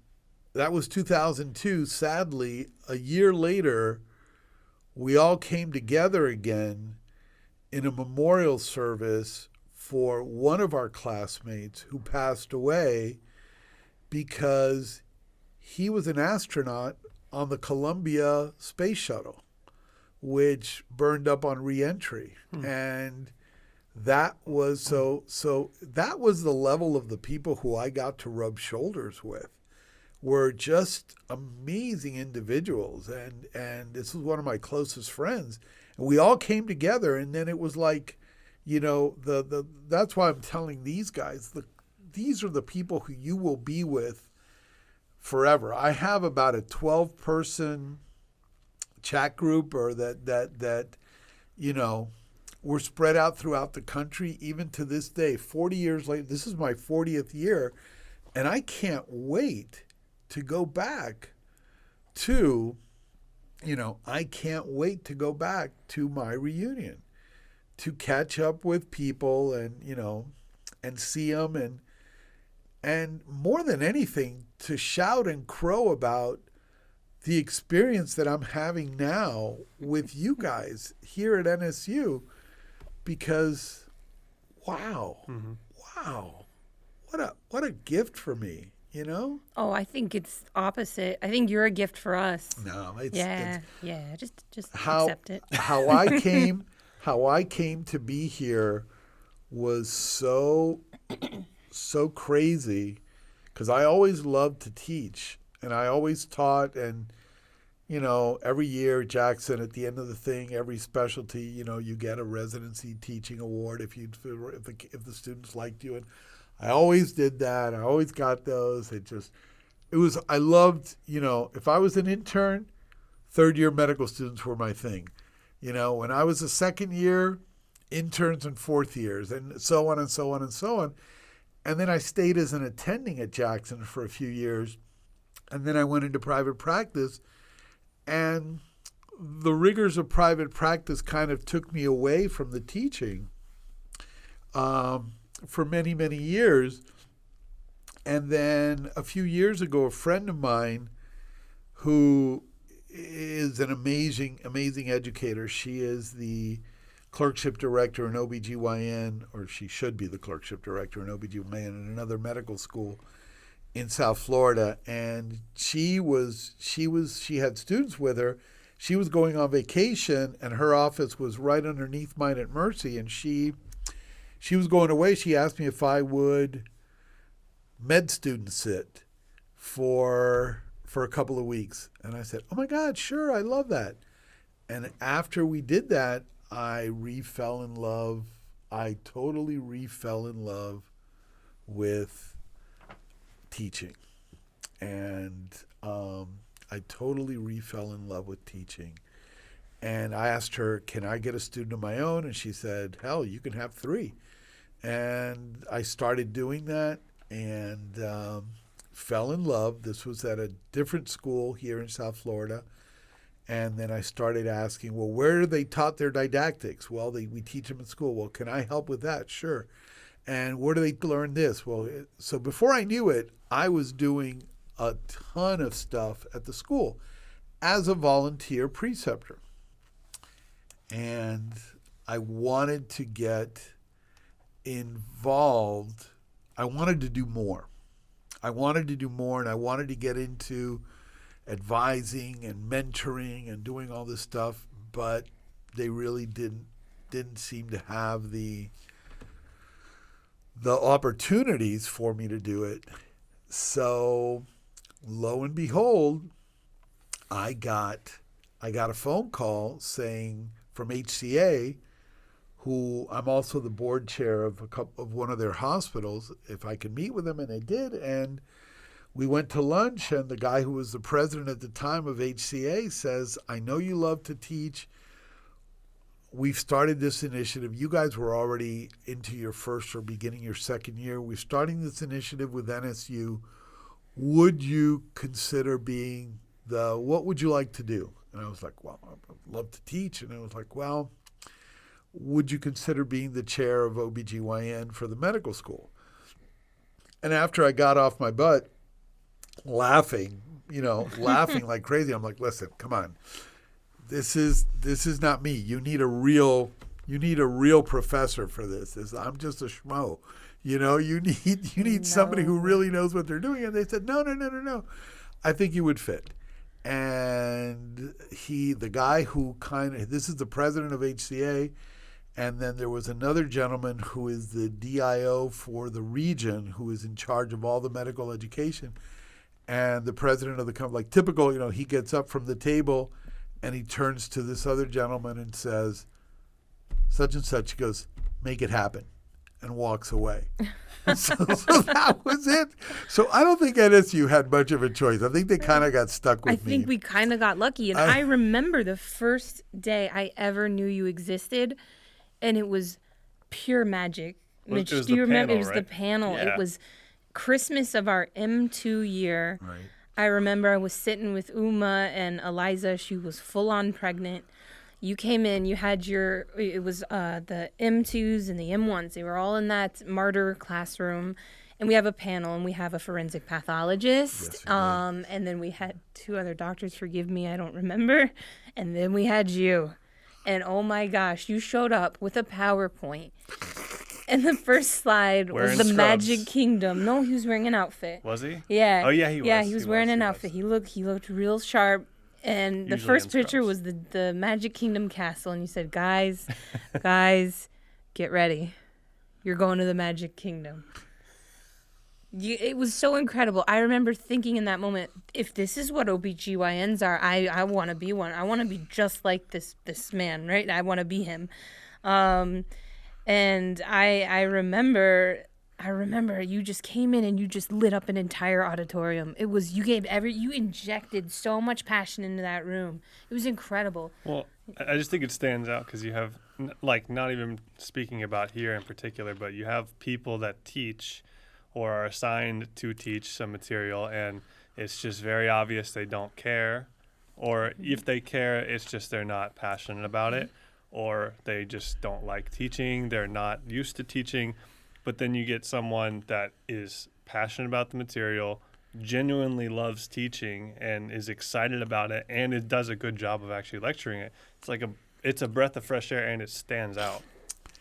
that was 2002. Sadly, a year later, we all came together again in a memorial service for one of our classmates who passed away because he was an astronaut on the Columbia space shuttle, which burned up on reentry. And that was so that was the level of the people who I got to rub shoulders with, were just amazing individuals. And this was one of my closest friends. And we all came together, and then it was like, that's why I'm telling these guys, these are the people who you will be with forever. I have about a 12-person chat group, or that we're spread out throughout the country, even to this day, 40 years later. This is my 40th year, and I can't wait to go back to, I can't wait to go back to my reunion, to catch up with people and, and see them, and more than anything, to shout and crow about the experience that I'm having now with you guys here at NSU, because wow, what a gift for me, Oh, I think it's opposite. I think you're a gift for us. No, it's just accept it. how I came to be here was so crazy, because I always loved to teach, and I always taught, and every year, Jackson, at the end of the thing, every specialty, you get a residency teaching award if the students liked you, and I always did that. I always got those. I loved, if I was an intern, third year medical students were my thing. When I was a second year, interns and fourth years, and so on and so on and so on. And then I stayed as an attending at Jackson for a few years. And then I went into private practice. And the rigors of private practice kind of took me away from the teaching for many, many years. And then a few years ago, a friend of mine who is an amazing, amazing educator, she is the clerkship director in OBGYN, or she should be the clerkship director in OBGYN in another medical school in South Florida. And she had students with her. She was going on vacation, and her office was right underneath mine at Mercy. And she was going away. She asked me if I would med student sit for a couple of weeks. And I said, oh my God, sure, I love that. And after we did that, I re-fell in love. I totally re-fell in love with teaching. And I totally re-fell in love with teaching. And I asked her, can I get a student of my own? And she said, hell, you can have 3. And I started doing that and fell in love. This was at a different school here in South Florida. And then I started asking, well, where are they taught their didactics? Well, we teach them in school. Well, can I help with that? Sure. And where do they learn this? Well, so before I knew it, I was doing a ton of stuff at the school as a volunteer preceptor. And I wanted to get involved. I wanted to do more. And I wanted to get into advising and mentoring and doing all this stuff, but they really didn't seem to have the opportunities for me to do it. So lo and behold, I got a phone call saying from HCA, who I'm also the board chair of one of their hospitals, if I could meet with them, and I did. And we went to lunch, and the guy who was the president at the time of HCA says, I know you love to teach. We've started this initiative. You guys were already into your first or beginning your second year. We're starting this initiative with NSU. Would you consider being what would you like to do? And I was like, well, I'd love to teach. And I was like, well, would you consider being the chair of OBGYN for the medical school? And after I got off my butt, laughing like crazy, I'm like, listen, come on. This is not me. You need a real professor for this. I'm just a schmo. You need somebody who really knows what they're doing. And they said, no. I think you would fit. And the guy who this is the president of HCA, and then there was another gentleman who is the DIO for the region, who is in charge of all the medical education. And the president of the company, like typical, he gets up from the table and he turns to this other gentleman and says, such and such. He goes, make it happen, and walks away. so that was it. So I don't think NSU had much of a choice. I think they kind of got stuck with me. I think we kind of got lucky. And I remember the first day I ever knew you existed, and it was pure magic. Mitch, do you remember? It was the panel. Yeah. It was Christmas of our M2 year. Right. I remember I was sitting with Uma and Eliza. She was full on pregnant. You came in, you had it was the M2s and the M1s. They were all in that martyr classroom. And we have a panel, and we have a forensic pathologist. Yes, and then we had 2 other doctors, forgive me, I don't remember. And then we had you. And oh my gosh, you showed up with a PowerPoint. And the first slide was the Scrubs. Magic Kingdom. No, he was wearing an outfit. Was he? Yeah. Oh, yeah, he was. Yeah, he was wearing an outfit. He looked real sharp. And the Usually first in picture scrubs. was the Magic Kingdom castle. And you said, guys, get ready. You're going to the Magic Kingdom. It was so incredible. I remember thinking in that moment, if this is what OBGYNs are, I want to be one. I want to be just like this man, right? I want to be him. And I remember you just came in and you just lit up an entire auditorium. It was, you injected so much passion into that room. It was incredible. Well, I just think it stands out because you have like not even speaking about here in particular, but you have people that teach or are assigned to teach some material, and it's just very obvious they don't care, or if they care, it's just they're not passionate about it, or they just don't like teaching, they're not used to teaching. But then you get someone that is passionate about the material, genuinely loves teaching, and is excited about it, and it does a good job of actually lecturing it. It's a breath of fresh air, and it stands out.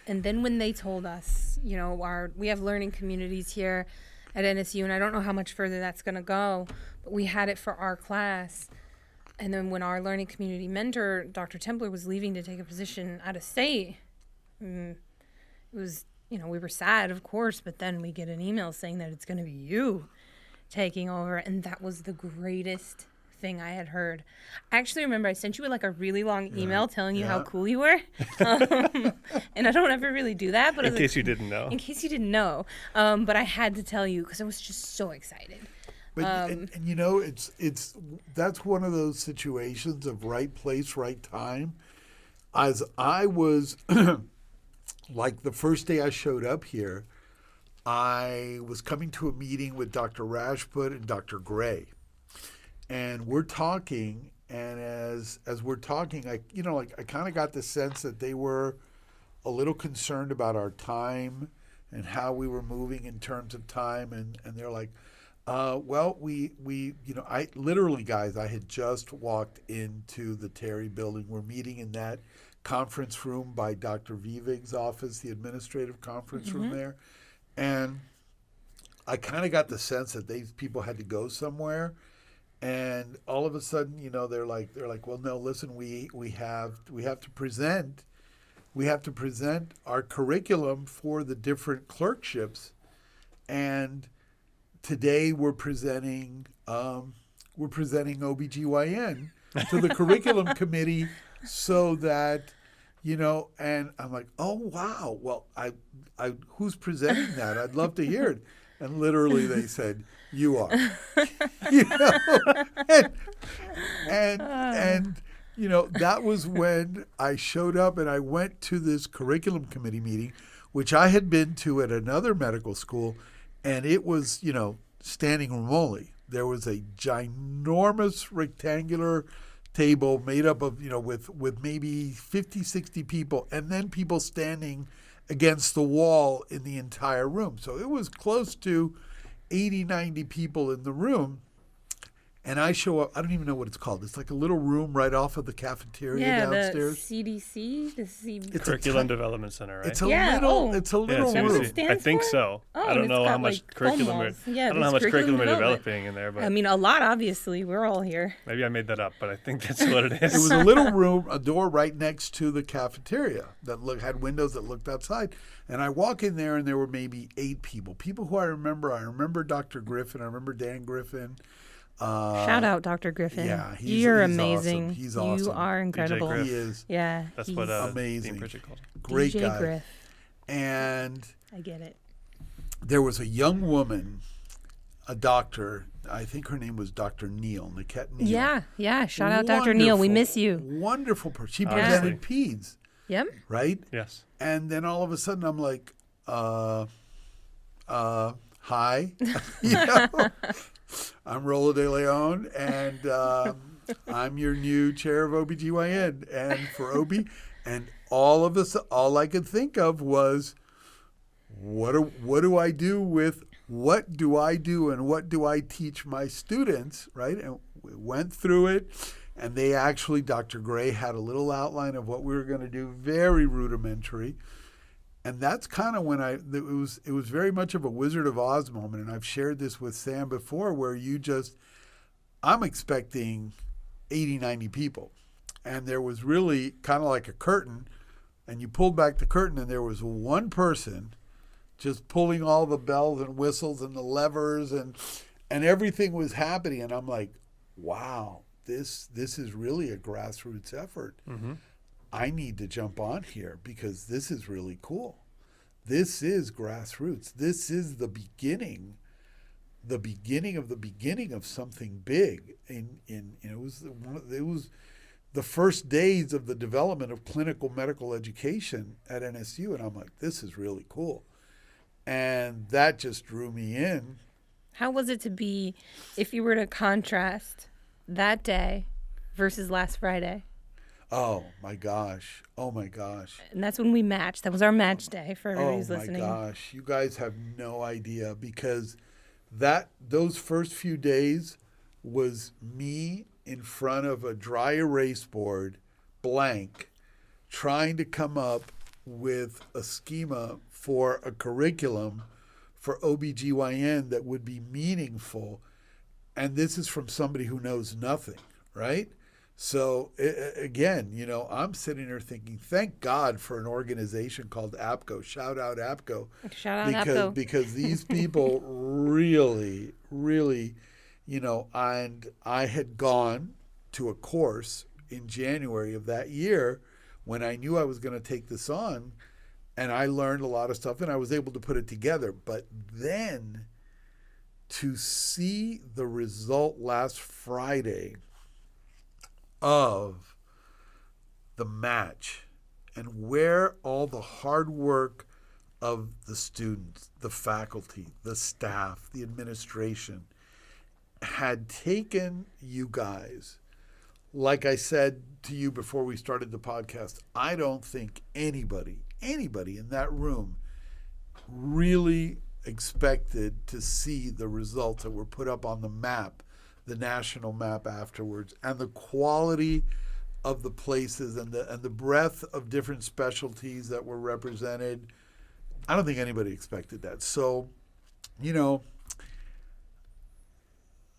And then when they told us, we have learning communities here at NSU, and I don't know how much further that's going to go, but we had it for our class. And then when our learning community mentor, Dr. Templer, was leaving to take a position out of state, it was, we were sad, of course, but then we get an email saying that it's going to be you taking over. And that was the greatest thing I had heard. I actually remember I sent you a really long email telling you how cool you were. And I don't ever really do that. But in case you didn't know. In case you didn't know. But I had to tell you because I was just so excited. But and it's that's one of those situations of right place, right time. As I was like the first day I showed up here, I was coming to a meeting with Dr. Rajput and Dr. Gray. And we're talking, and as we're talking, I kind of got the sense that they were a little concerned about our time and how we were moving in terms of time, and they're like, I literally, guys, I had just walked into the Terry building. We're meeting in that conference room by Dr. Vivig's office, the administrative conference room there, and I kind of got the sense that these people had to go somewhere. And all of a sudden, they're like, well, no, listen, we have to present our curriculum for the different clerkships, and today we're presenting OBGYN to the curriculum committee, so that and I'm like, oh wow, well, I who's presenting that? I'd love to hear it. And literally they said, you are. And that was when I showed up, and I went to this curriculum committee meeting, which I had been to at another medical school, and it was, standing room only. There was a ginormous rectangular table made up of, with maybe 50, 60 people, and then people standing against the wall in the entire room. So it was close to 80, 90 people in the room. And I show up, I don't even know what it's called. It's like a little room right off of the cafeteria downstairs. The CDC, it's Curriculum Development Center, right? It's a little room. I think so. I don't know how much curriculum I don't know how much curriculum they're developing in there, but I mean, a lot, obviously. We're all here. Maybe I made that up, but I think that's what it is. It was a little room, a door right next to the cafeteria that had windows that looked outside. And I walk in there, and there were maybe 8 people who I remember. I remember Dr. Griffin. I remember Dan Griffin. Shout out, Dr. Griffin. Yeah, you're amazing. Awesome. He's awesome. You are incredible. He is. Yeah, that's what amazing. Dean Pritchett called him. Great DJ guy. Griff. And I get it. There was a young woman, a doctor. I think her name was Dr. Neal, Niket Neal. Yeah. Shout out, Dr. Neal. We miss you. Wonderful person. She presented peds. Yep. Right? Yes. And then all of a sudden, I'm like, hi. I'm Rolando DeLeon, and I'm your new chair of OBGYN. And for OB, and all I could think of was, what do I do with, what do I do and what do I teach my students, right? And we went through it, and they actually, Dr. Gray had a little outline of what we were going to do, very rudimentary. And that's kind of when it was very much of a Wizard of Oz moment. And I've shared this with Sam before, where I'm expecting 80, 90 people. And there was really kind of like a curtain, and you pulled back the curtain, and there was one person just pulling all the bells and whistles and the levers, and everything was happening. And I'm like, wow, this is really a grassroots effort. Mm-hmm. I need to jump on here because this is really cool. This is grassroots. This is the beginning of the beginning of something big. And it was the first days of the development of clinical medical education at NSU. And I'm like, this is really cool. And that just drew me in. How was it to be, if you were to contrast that day versus last Friday? Oh my gosh. Oh my gosh. And that's when we matched. That was our match day for everybody who's Oh my listening. gosh. You guys have no idea, because those first few days was me in front of a dry erase board, blank, trying to come up with a schema for a curriculum for OBGYN that would be meaningful. And this is from somebody who knows nothing, right? So again, I'm sitting there thinking, thank God for an organization called APCO. Shout out APCO. Shout out APCO. Because these people really, really, and I had gone to a course in January of that year when I knew I was going to take this on, and I learned a lot of stuff and I was able to put it together. But then to see the result last Friday of the match and where all the hard work of the students, the faculty, the staff, the administration had taken you guys, like I said to you before we started the podcast, I don't think anybody in that room really expected to see the results that were put up on the map, the national map afterwards, and the quality of the places and the breadth of different specialties that were represented. I don't think anybody expected that. So,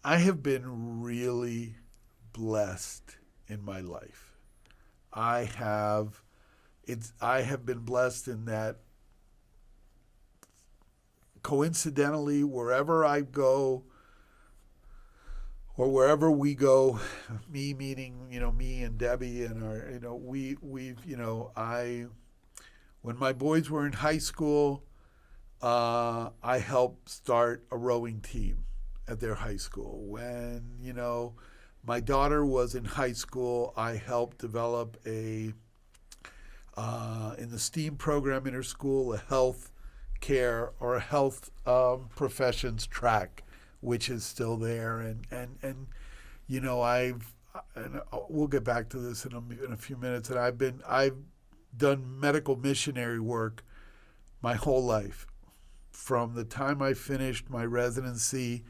I have been really blessed in my life. I have been blessed in that, coincidentally, wherever I go or wherever we go, me meaning, me and Debbie and our, when my boys were in high school, I helped start a rowing team at their high school. When, my daughter was in high school, I helped develop in the STEAM program in her school, a health care or a health professions track, which is still there. And we'll get back to this in a few minutes. And I've done medical missionary work my whole life, from the time I finished my residency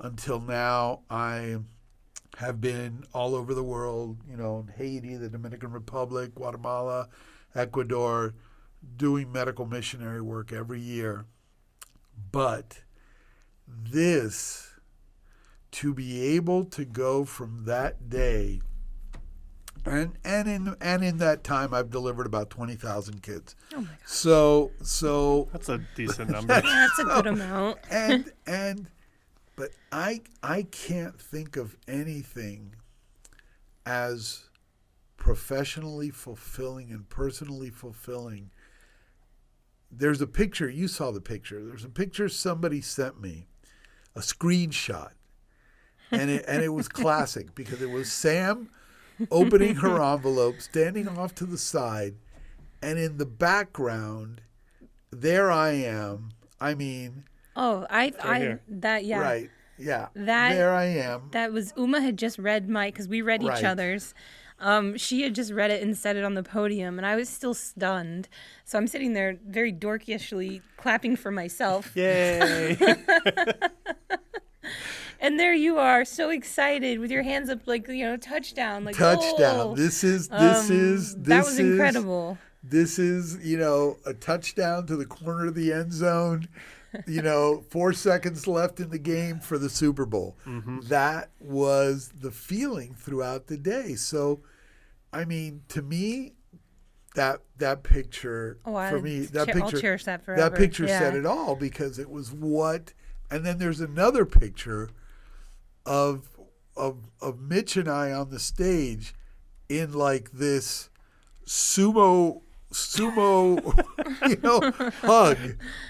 until now. I have been all over the world, in Haiti, the Dominican Republic, Guatemala, Ecuador, doing medical missionary work every year. But to be able to go from that day, and in that time, I've delivered about 20,000 kids. Oh my gosh. So that's a decent number. That's a good amount. But I can't think of anything as professionally fulfilling and personally fulfilling. There's a picture, you saw the picture. There's a picture somebody sent me, a screenshot. And it was classic, because it was Sam opening her envelope, standing off to the side, and in the background, there I am. I mean, right here. Right. Yeah. That, there I am. That was, Uma had just read Mike, because we read each other's. She had just read it and said it on the podium, and I was still stunned. So I'm sitting there very dorkishly clapping for myself. Yay! And there you are, so excited with your hands up, like, touchdown, like touchdown. Oh. This is that was incredible. This is, a touchdown to the corner of the end zone. 4 seconds left in the game for the Super Bowl. Mm-hmm. That was the feeling throughout the day. So, I mean, to me, that picture, for me, I'll cherish that forever. That picture said it all, because it was what. And then there's another picture of Mitch and I on the stage in like this sumo hug.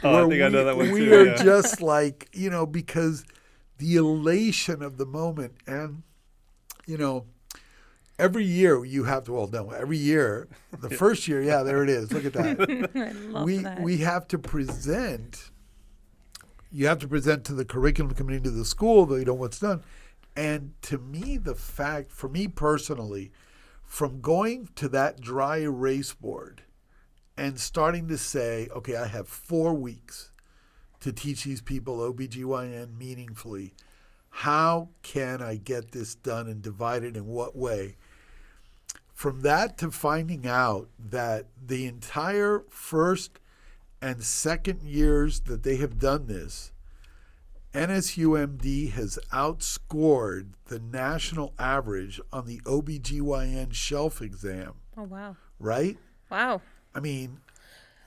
Oh, I think I know that one too. We are just like, because the elation of the moment, and every year you have to, well, no, every year, the first year, yeah, there it is. Look at that. I love that. We have to present, you have to present to the curriculum committee, to the school, what's done. And to me, the fact, for me personally, from going to that dry erase board and starting to say, okay, I have 4 weeks to teach these people OBGYN meaningfully. How can I get this done and divide it in what way? From that to finding out that the entire first and second years that they have done this, NSUMD has outscored the national average on the OBGYN shelf exam. Oh, wow. Right? Wow. I mean,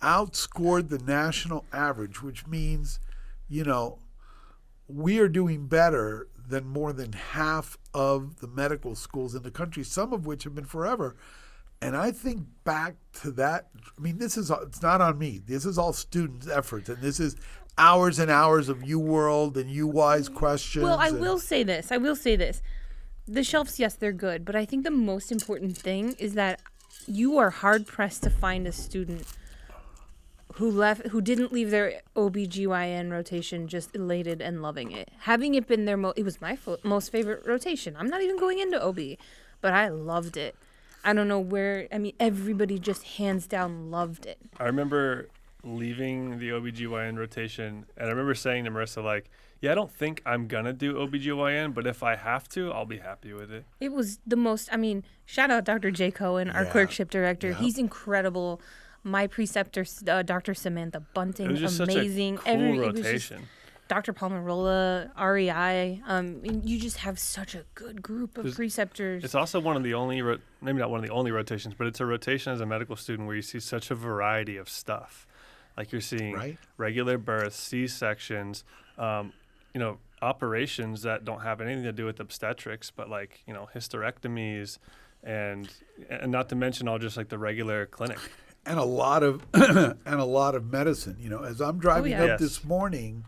outscored the national average, which means, we are doing better than more than half of the medical schools in the country, some of which have been forever. And I think back to that, it's not on me. This is all students' efforts, and this is hours and hours of UWorld and UWise questions. Well, I will say this. The shelves, yes, they're good, but I think the most important thing is that you are hard-pressed to find a student who didn't leave their OBGYN rotation just elated and loving it. Having it been their it was my most favorite rotation. I'm not even going into OB, but I loved it. I don't know where, everybody just hands down loved it. I remember leaving the OBGYN rotation, and I remember saying to Marissa, I don't think I'm going to do OBGYN, but if I have to, I'll be happy with it. It was the most, shout out Dr. J. Cohen, our clerkship director. Yeah. He's incredible. My preceptor, Dr. Samantha Bunting, it was just amazing. Such a cool rotation. Dr. Palmarola, REI. You just have such a good group of preceptors. It's also one of the only, maybe not one of the only rotations, but it's a rotation as a medical student where you see such a variety of stuff. Like you're seeing regular births, C-sections, operations that don't have anything to do with obstetrics, but hysterectomies, and not to mention all just the regular clinic. And a lot of medicine. As I'm driving up this morning,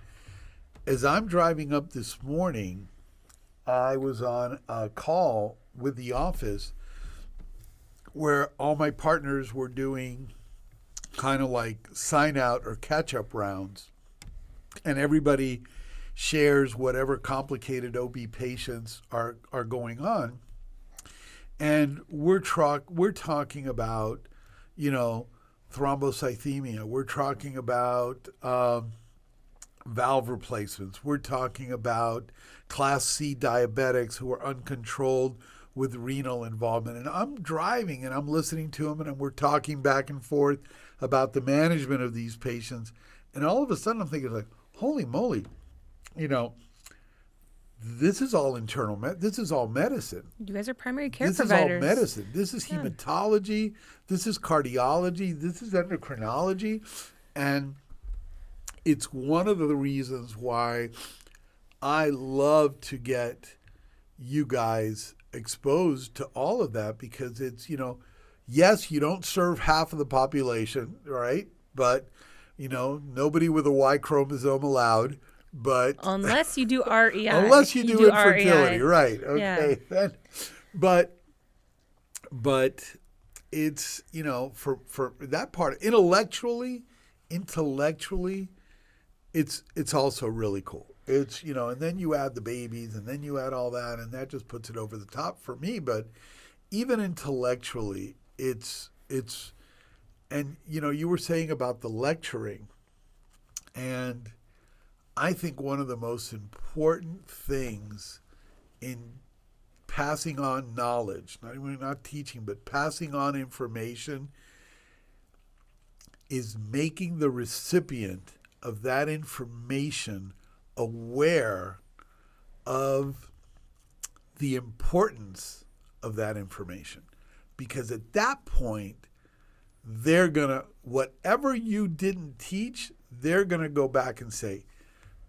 I was on a call with the office where all my partners were doing kind of like sign out or catch up rounds, and everybody shares whatever complicated OB patients are going on, and we're talking about thrombocythemia. We're talking about valve replacements. We're talking about class C diabetics who are uncontrolled with renal involvement. And I'm driving and I'm listening to them, and we're talking back and forth about the management of these patients. And all of a sudden I'm thinking holy moly, this is all internal. This is all medicine. You guys are primary care providers. This is all medicine. This is hematology. This is cardiology. This is endocrinology. And it's one of the reasons why I love to get you guys exposed to all of that, because it's, yes, you don't serve half of the population, right? But, nobody with a Y chromosome allowed. But unless you do REI. Unless you do infertility, REI. right. Okay. Yeah. But it's, for that part, intellectually, it's also really cool. It's, and then you add the babies, and then you add all that, and that just puts it over the top for me. But even intellectually, it's, and, you were saying about the lecturing, and I think one of the most important things in passing on knowledge, not teaching, but passing on information, is making the recipient of that information aware of the importance of that information. Because at that point, they're going to, whatever you didn't teach, they're going to go back and say,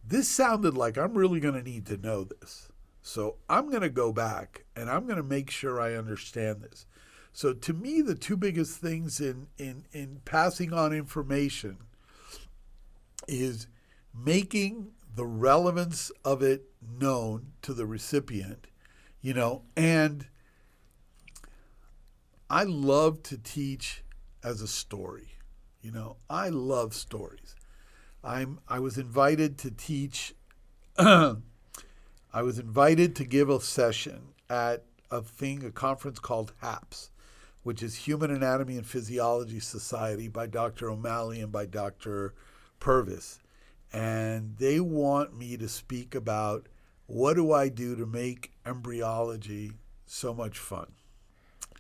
this sounded like I'm really going to need to know this. So I'm going to go back and I'm going to make sure I understand this. So to me, the two biggest things in passing on information is making the relevance of it known to the recipient, and I love to teach as a story. I love stories. I was invited to teach. I was invited to give a session at a conference called HAPS, which is Human Anatomy and Physiology Society, by Dr. O'Malley and by Dr. Purvis. And they want me to speak about what do I do to make embryology so much fun.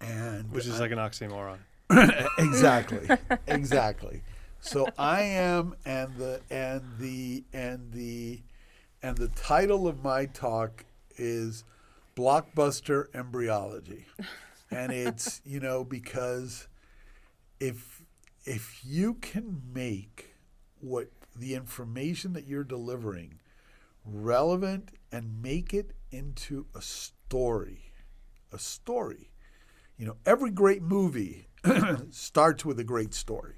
And Which is like an oxymoron. Exactly. So I am, and the title of my talk is Blockbuster Embryology. And it's, because if you can make what the information that you're delivering relevant and make it into a story. Every great movie starts with a great story.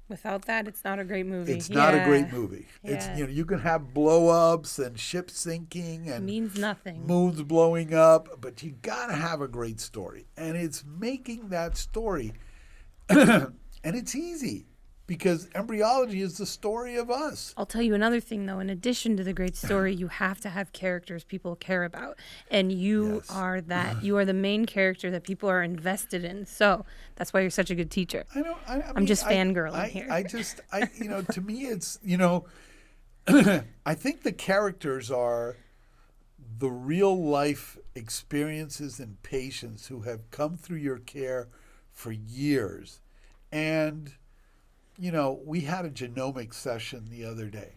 Without that, it's not a great movie. It's not a great movie. Yeah. It's you can have blow-ups and ships sinking and means nothing. moons blowing up, but you gotta have a great story. And it's making that story, and it's easy because embryology is the story of us. I'll tell you another thing, though. In addition to the great story, you have to have characters people care about. And you Yes. are that. You are the main character that people are invested in. So that's why you're such a good teacher. I'm just fangirling here. To me, it's, I think the characters are the real life experiences and patients who have come through your care for years. And we had a genomics session the other day,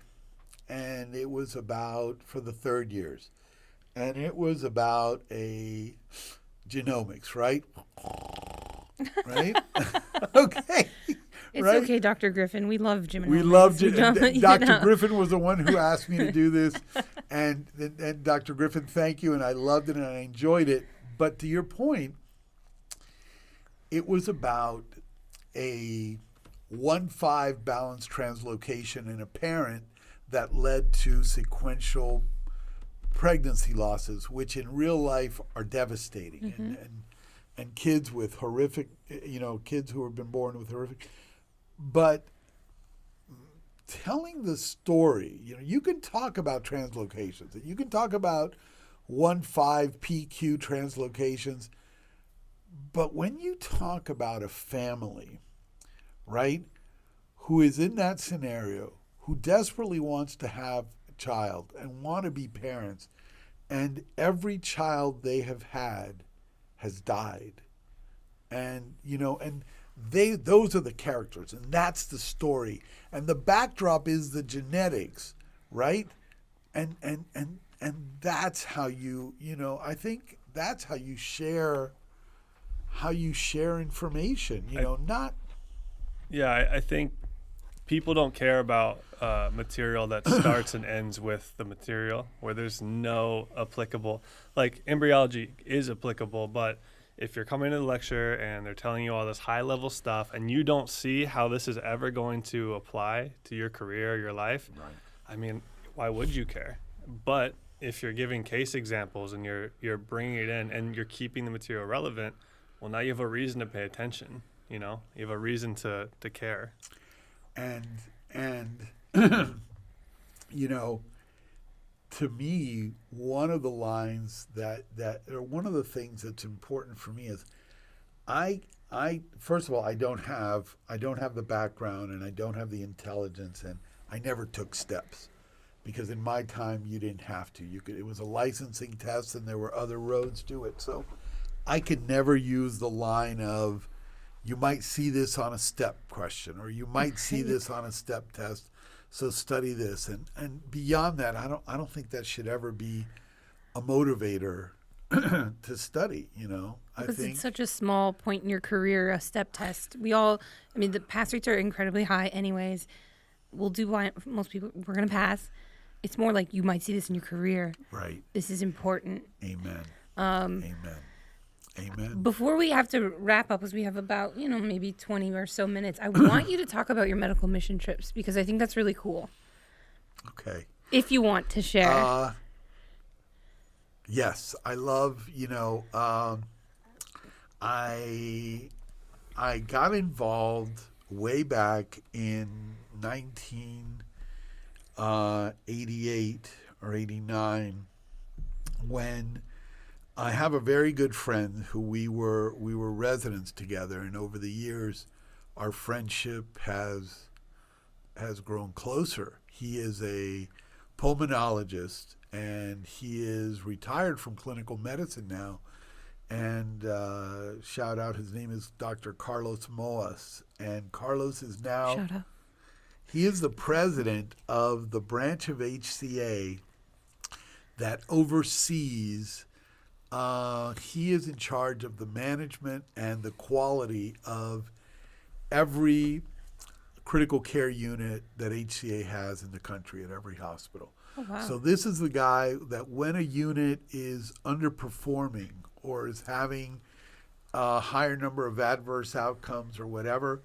and it was for the third years, and it was about a genomics, right? Right? Okay. It's right? okay, Dr. Griffin. We love Jim and We Homer. love don't- Dr. Griffin was the one who asked me to do this, and Dr. Griffin, thank you, and I loved it and I enjoyed it. But to your point, it was about a 1-5 balanced translocation in a parent that led to sequential pregnancy losses, which in real life are devastating. Mm-hmm. And kids with horrific, kids who have been born with horrific. But telling the story, you can talk about translocations, and you can talk about 1-5 PQ translocations, but when you talk about a family, right, who is in that scenario, who desperately wants to have a child and want to be parents, and every child they have had has died. And, those are the characters, and that's the story. And the backdrop is the genetics, right? And that's how I think that's how you share information, not. Yeah, I think people don't care about material that starts and ends with the material, where there's no applicable. Like, embryology is applicable, but if you're coming to the lecture and they're telling you all this high-level stuff and you don't see how this is ever going to apply to your career or your life, Right. I mean, why would you care? But if you're giving case examples and you're bringing it in and you're keeping the material relevant, well, now you have a reason to pay attention. You have a reason to care. And to me, one of the lines or one of the things that's important for me is I first of all, I don't have the background and I don't have the intelligence, and I never took steps, because in my time you didn't have to. It was a licensing test and there were other roads to it. So I could never use the line of, you might see this on a step question, or you might see this on a step test, so study this. And beyond that, I don't think that should ever be a motivator to study, Because it's such a small point in your career, a step test. The pass rates are incredibly high anyways. Most people, we're going to pass. It's more like, you might see this in your career. Right. This is important. Amen. Amen. Before we have to wrap up, as we have about, maybe 20 or so minutes, I want you to talk about your medical mission trips, because I think that's really cool. Okay. If you want to share. Yes, I love, I I got involved way back in 1988 or 89 when I have a very good friend who we were residents together, and over the years, our friendship has grown closer. He is a pulmonologist, and he is retired from clinical medicine now. And shout out, his name is Dr. Carlos Moas, and Carlos is now Shout out. he is the president of the branch of HCA that oversees. He is in charge of the management and the quality of every critical care unit that HCA has in the country at every hospital. Oh, wow. So this is the guy that when a unit is underperforming or is having a higher number of adverse outcomes or whatever,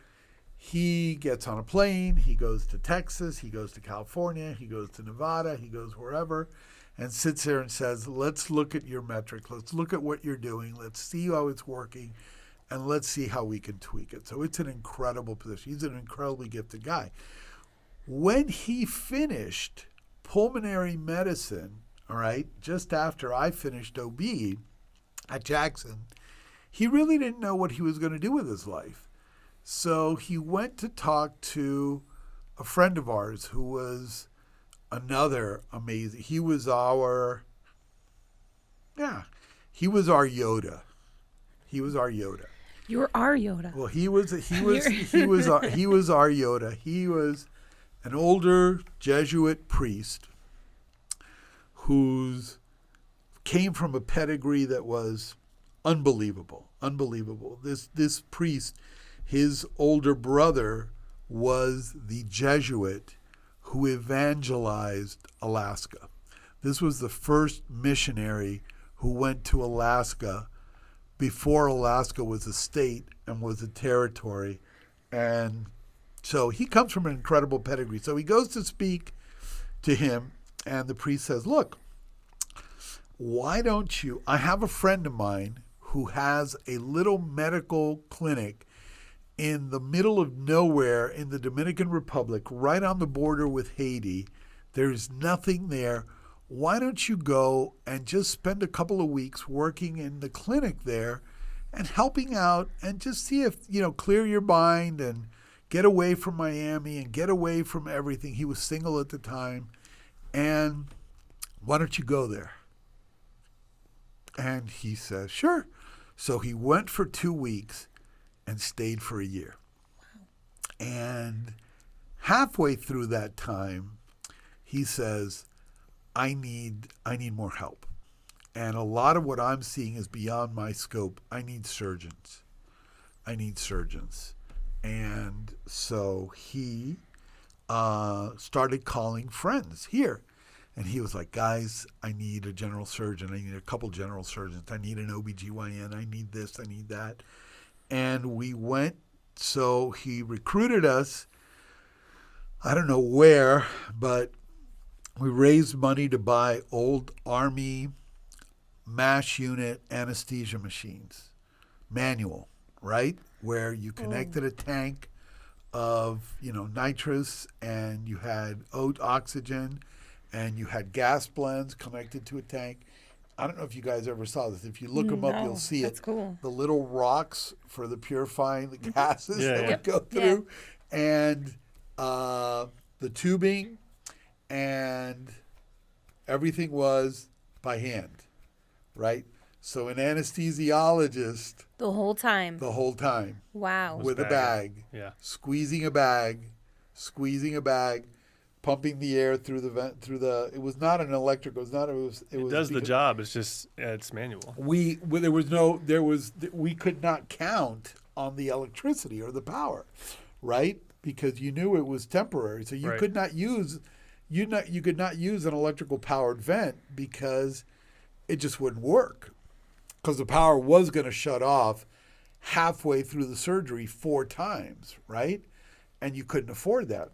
he gets on a plane, he goes to Texas, he goes to California, he goes to Nevada, he goes wherever, and sits there and says, let's look at your metrics, let's look at what you're doing, let's see how it's working, and let's see how we can tweak it. So it's an incredible position. He's an incredibly gifted guy. When he finished pulmonary medicine, all right, just after I finished OB at Jackson, he really didn't know what he was going to do with his life. So he went to talk to a friend of ours who was another amazing. He was our Yoda. He was our Yoda. You're our Yoda. Well, he was our Yoda. He was an older Jesuit priest who's came from a pedigree that was unbelievable. This priest, his older brother was the Jesuit who evangelized Alaska. This was the first missionary who went to Alaska before Alaska was a state and was a territory. And so he comes from an incredible pedigree. So he goes to speak to him, and the priest says, look, why don't you, I have a friend of mine who has a little medical clinic in the middle of nowhere in the Dominican Republic, right on the border with Haiti. There's nothing there. Why don't you go and just spend a couple of weeks working in the clinic there and helping out and just see if, clear your mind and get away from Miami and get away from everything. He was single at the time. And why don't you go there? And he says, sure. So he went for 2 weeks and stayed for a year. Wow. And halfway through that time, he says, I need more help. And a lot of what I'm seeing is beyond my scope. I need surgeons. And so he started calling friends here. And he was like, guys, I need a general surgeon. I need a couple general surgeons. I need an OBGYN. I need this. I need that. And we went, so he recruited us, I don't know where, but we raised money to buy old Army MASH unit anesthesia machines, manual, right? Where you connected a tank of, nitrous, and you had oxygen, and you had gas blends connected to a tank. I don't know if you guys ever saw this. If you look them up, you'll see that's it. Cool. The little rocks for the purifying the gases that would go Yeah. through, and the tubing, and everything was by hand, right? So an anesthesiologist The whole time. Wow. with a bag, squeezing a bag, pumping the air through the vent, it was not an electric, it does the job. It's just it's manual. We could not count on the electricity or the power, right? Because you knew it was temporary. So you could not use you could not use an electrical powered vent because it just wouldn't work. Because the power was going to shut off halfway through the surgery 4 times, right? And you couldn't afford that.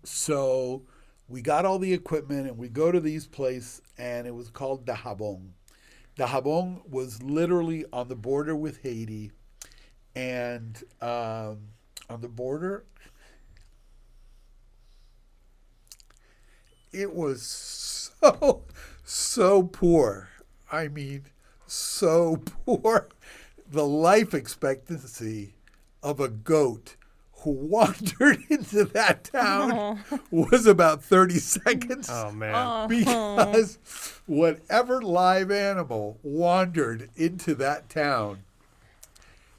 So we got all the equipment and we go to these places, and it was called Dajabon. Dajabon was literally on the border with Haiti, and on the border, it was so poor. I mean, so poor. The life expectancy of a goat who wandered into that town was about 30 seconds. Oh man. Because whatever live animal wandered into that town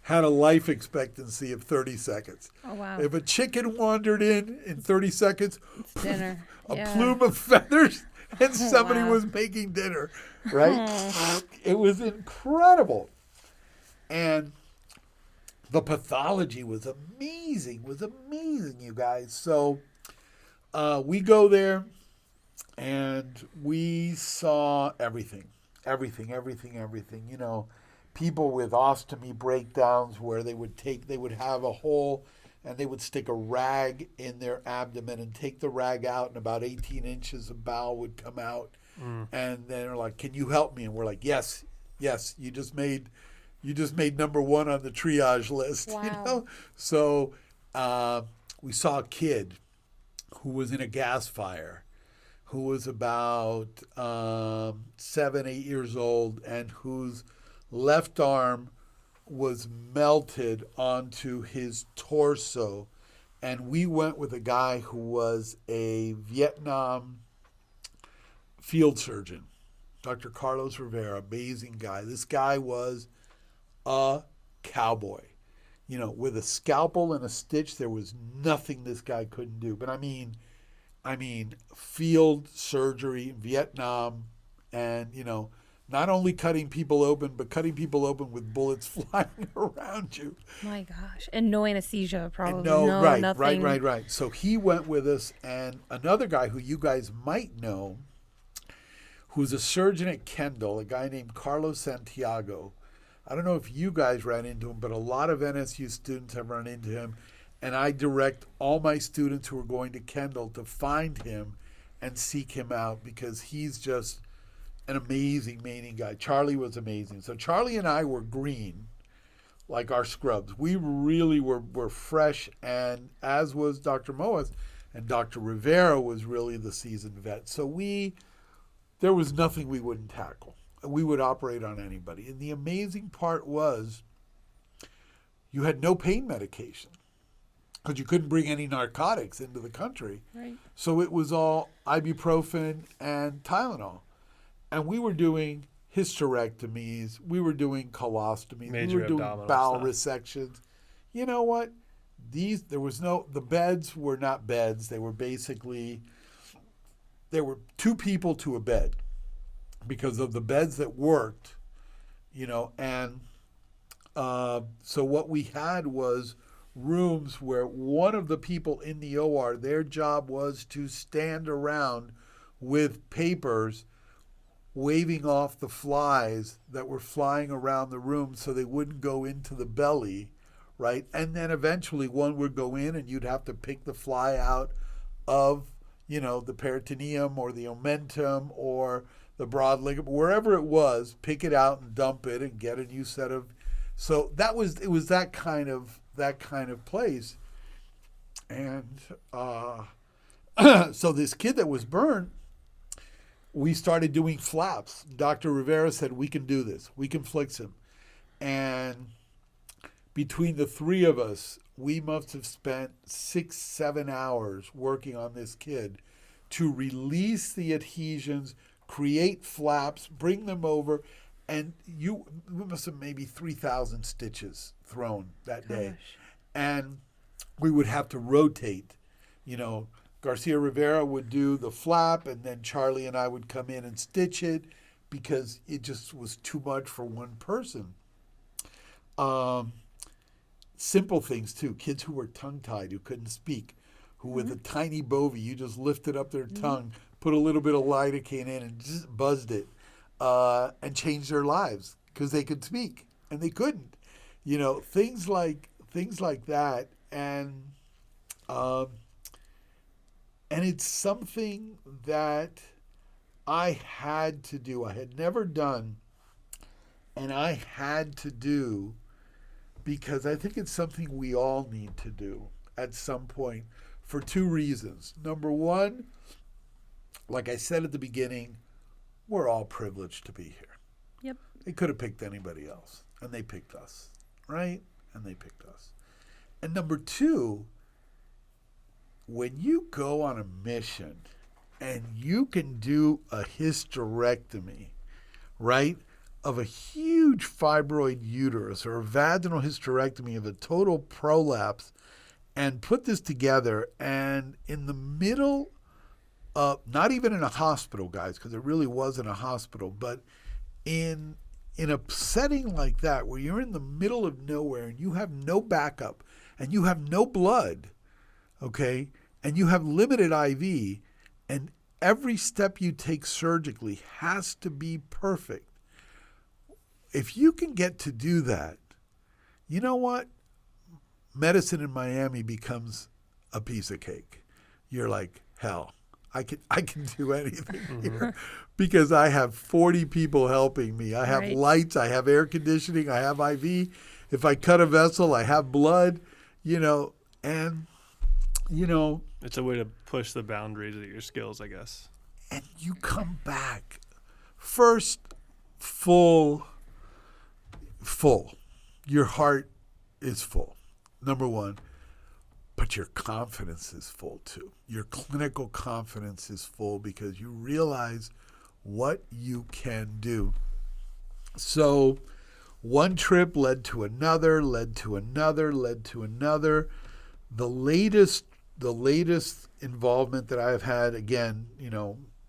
had a life expectancy of 30 seconds. Oh, wow. If a chicken wandered in 30 seconds, It's dinner. a Yeah. plume of feathers, and somebody wow. was making dinner, right? It was incredible. And the pathology was amazing, you guys. So we go there, and we saw everything. You know, people with ostomy breakdowns where they would have a hole and they would stick a rag in their abdomen and take the rag out, and about 18 inches of bowel would come out. And they're like, "Can you help me?" And we're like, yes, you just made number one on the triage list. Wow. You know? So we saw a kid who was in a gas fire, who was about 7, 8 years old, and whose left arm was melted onto his torso. And we went with a guy who was a Vietnam field surgeon, Dr. Carlos Rivera, amazing guy. This guy was a cowboy. You know, with a scalpel and a stitch, there was nothing this guy couldn't do. But I mean, field surgery, Vietnam, and, you know, not only cutting people open, but cutting people open with bullets flying around you. My gosh. And no anesthesia, probably. Right. Nothing. Right. So he went with us, and another guy who you guys might know, who's a surgeon at Kendall, a guy named Carlos Santiago. I don't know if you guys ran into him, but a lot of NSU students have run into him. And I direct all my students who are going to Kendall to find him and seek him out, because he's just an amazing guy. Charlie was amazing. So Charlie and I were green, like our scrubs. We really were fresh, and as was Dr. Moas, and Dr. Rivera was really the seasoned vet. So there was nothing we wouldn't tackle. We would operate on anybody. And the amazing part was you had no pain medication, because you couldn't bring any narcotics into the country. Right. So it was all ibuprofen and Tylenol. And we were doing hysterectomies. We were doing colostomies. Major we were doing abdominal bowel stuff. resections. You know what? The beds were not beds. They were there were 2 people to a bed, because of the beds that worked, you know. And so what we had was rooms where one of the people in the OR, their job was to stand around with papers waving off the flies that were flying around the room so they wouldn't go into the belly, right? And then eventually one would go in, and you'd have to pick the fly out of, you know, the peritoneum or the omentum or the broad ligament, wherever it was, pick it out and dump it and get a new set of. So it was that kind of place. And so this kid that was burned, we started doing flaps. Dr. Rivera said, "We can do this. We can fix him." And between the 3 of us, we must have spent 6-7 hours working on this kid to release the adhesions, create flaps, bring them over. And we must have maybe 3,000 stitches thrown that day. Gosh. And we would have to rotate. You know, Garcia Rivera would do the flap, and then Charlie and I would come in and stitch it, because it just was too much for one person. Simple things too. Kids who were tongue-tied, who couldn't speak, who with a tiny bovie, you just lifted up their tongue, put a little bit of lidocaine in, and just buzzed it, and changed their lives because they could speak and they couldn't. You know, things like that, and it's something that I had to do. I had never done, and I had to do, because I think it's something we all need to do at some point for two reasons. Number one, like I said at the beginning, we're all privileged to be here. Yep. They could have picked anybody else, and they picked us, right? And they picked us. And number two, when you go on a mission and you can do a hysterectomy, right, of a huge fibroid uterus or a vaginal hysterectomy of a total prolapse and put this together, and in the middle of, not even in a hospital, guys, because it really wasn't a hospital, but in a setting like that where you're in the middle of nowhere and you have no backup and you have no blood, okay, and you have limited IV, and every step you take surgically has to be perfect. If you can get to do that, you know what? Medicine in Miami becomes a piece of cake. You're like, hell, I can do anything here because I have 40 people helping me. I have lights, I have air conditioning, I have IV. If I cut a vessel, I have blood, and it's a way to push the boundaries of your skills, I guess. And you come back first full. Your heart is full, number one, but your confidence is full too. Your clinical confidence is full because you realize what you can do. So one trip led to another, led to another, led to another. The latest involvement that I've had, again,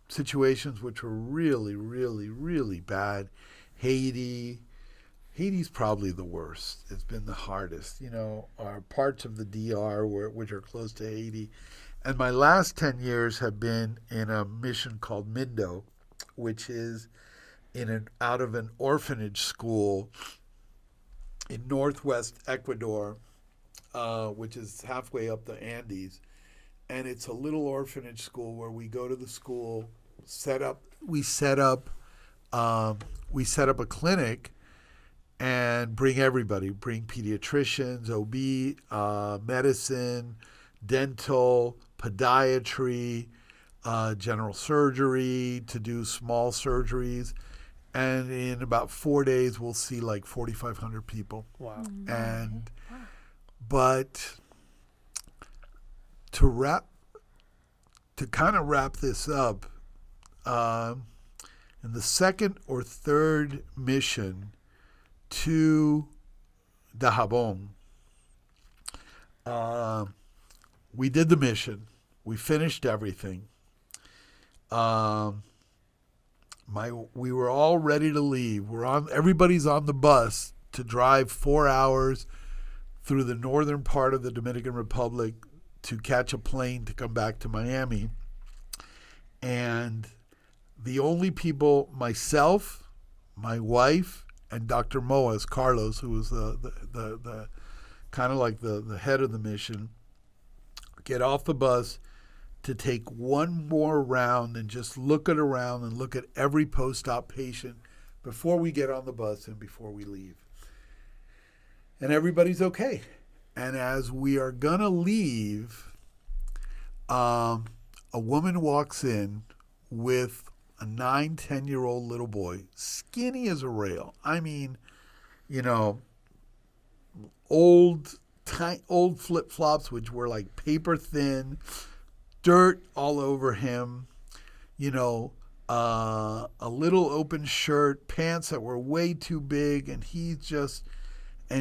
situations which were really, really, really bad. Haiti's probably the worst. It's been the hardest, are parts of the DR which are close to Haiti. And my last 10 years have been in a mission called Mindo, which is out of an orphanage school in northwest Ecuador, which is halfway up the Andes. And it's a little orphanage school where we go to the school, we set up a clinic and bring pediatricians, OB, medicine, dental, podiatry, general surgery, to do small surgeries. And in about 4 days, we'll see like 4,500 people. Wow. But to kind of wrap this up, in the second or third mission to Dajabon, we did the mission. We finished everything. We were all ready to leave. Everybody's on the bus to drive 4 hours through the northern part of the Dominican Republic to catch a plane to come back to Miami. And the only people, myself, my wife, and Dr. Moas, Carlos, who was the kind of like the head of the mission, get off the bus to take one more round and just look around and look at every post-op patient before we get on the bus and before we leave. And everybody's okay. And as we are going to leave, a woman walks in with a 9-10-year-old little boy, skinny as a rail. I mean, old flip-flops, which were like paper thin, dirt all over him, a little open shirt, pants that were way too big, and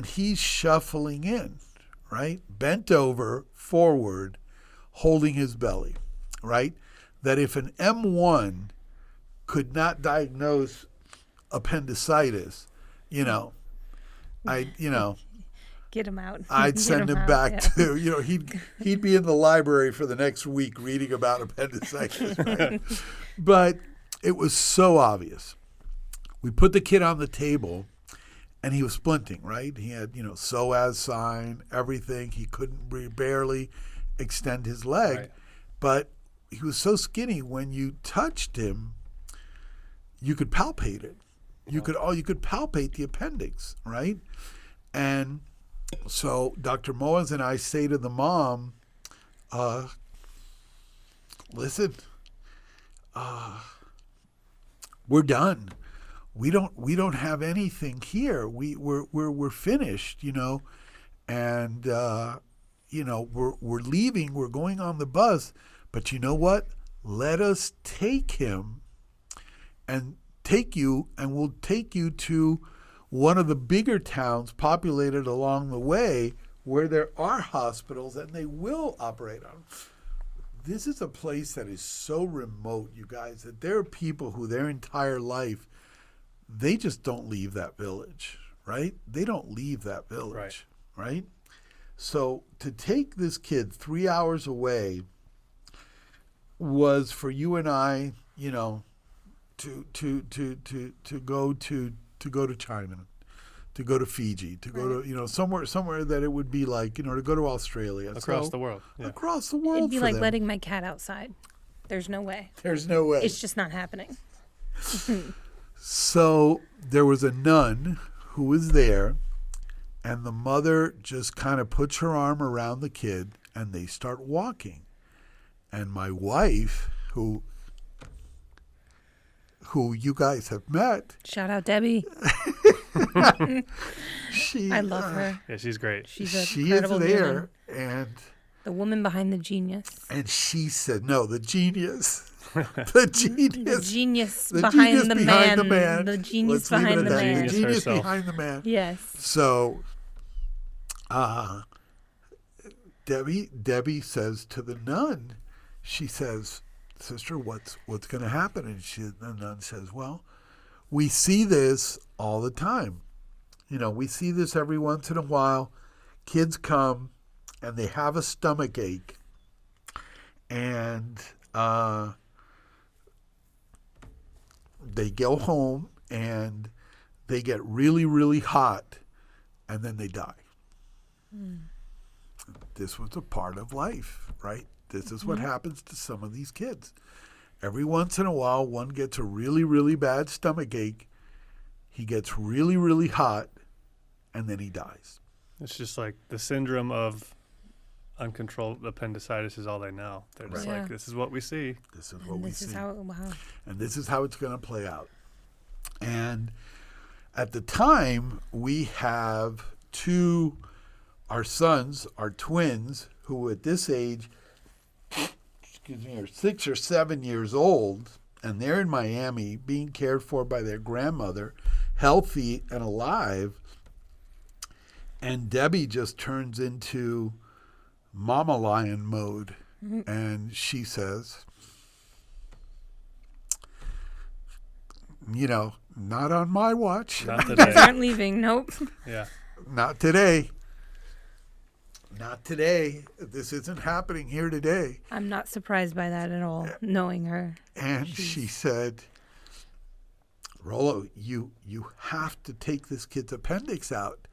he's shuffling in, right? Bent over, forward, holding his belly, right? That if an M1 could not diagnose appendicitis, get him out. I'd send him back to, he'd be in the library for the next week reading about appendicitis, right? But it was so obvious. We put the kid on the table and he was splinting, right? He had, psoas sign, everything. He couldn't barely extend his leg, right. But he was so skinny when you touched him, you could palpate it. You could palpate the appendix, right? And So Dr. Moaz and I say to the mom, listen, we're done. We don't have anything here. We're finished, and we're leaving. We're going on the bus, but you know what? Let us take him and take you, and we'll take you to one of the bigger towns populated along the way where there are hospitals, and they will operate on them. This is a place that is so remote, you guys, that there are people who their entire life, they just don't leave that village, right? They don't leave that village, right? So to take this kid 3 hours away was for you and I, to go to China, to go to Fiji, to go to somewhere that it would be like to go to Australia, across the world. Yeah. Across the world. It'd be for like them. letting my cat outside. There's no way. There's no way. It's just not happening. So there was a nun who was there, and the mother just kind of puts her arm around the kid, and they start walking. And my wife, who you guys have met. Shout out Debbie. I love her. Yeah, she's great. She's an she is incredible there, human. and The woman behind the genius. and she said, "No, the genius, the genius, The genius the behind genius the behind man. the man. The genius Let's leave it behind at the that. man. The Genius genius herself. behind the man." Yes. So, Debbie says to the nun, she says, "Sister, what's going to happen?" And the nun says, "Well, we see this all the time. We see this every once in a while. Kids come and they have a stomach ache, and they go home and they get really, really hot, and then they die." This was a part of life, right? This is what happens to some of these kids. Every once in a while, one gets a really, really bad stomach ache. He gets really, really hot, and then he dies. It's just like the syndrome of uncontrolled appendicitis is all they know. They're just Right. like, this is what we see. This is what we This see. is how. Wow. And this is how it's going to play out. And at the time, we have our sons, our twins, who at this age, are 6 or 7 years old, and they're in Miami being cared for by their grandmother, healthy and alive. And Debbie just turns into Mama Lion mode. And she says, not on my watch. Not You guys today. aren't leaving. Nope. Yeah. Not today. Not today. This isn't happening here today. I'm not surprised by that at all, knowing her. And she said, "Rollo, you have to take this kid's appendix out."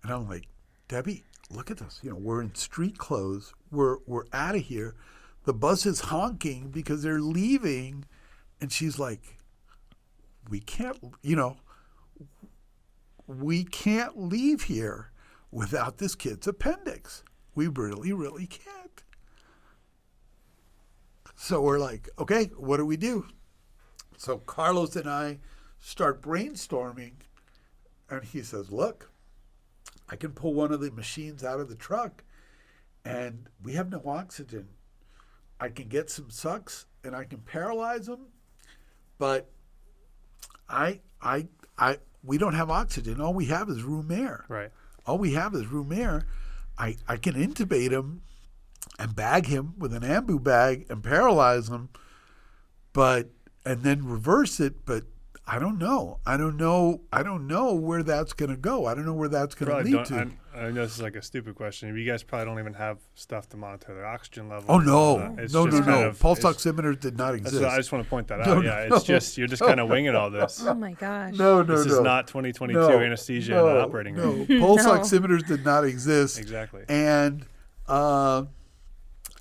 And I'm like, "Debbie, look at this. We're in street clothes. We're out of here. The bus is honking because they're leaving." And she's like, we can't leave here without this kid's appendix. We really, really can't. So we're like, okay, what do we do? So Carlos and I start brainstorming, and he says, "Look, I can pull one of the machines out of the truck, and we have no oxygen. I can get some sucks, and I can paralyze them, but we don't have oxygen. All we have is room air. Right. All we have is room air. I can intubate him and bag him with an ambu bag and paralyze him, and then reverse it. But I don't know. I don't know where that's going to go. I don't know where that's going to lead to." I know this is like a stupid question. You guys probably don't even have stuff to monitor their oxygen level. Oh no, It's no. just kind of- Pulse it's- oximeters did not exist. I just want to point that No, out. Yeah, no, it's just you're just kind of winging all this. Oh my gosh. No, This is not 2022 anesthesia in an operating room. No, pulse No. oximeters did not exist. Exactly. And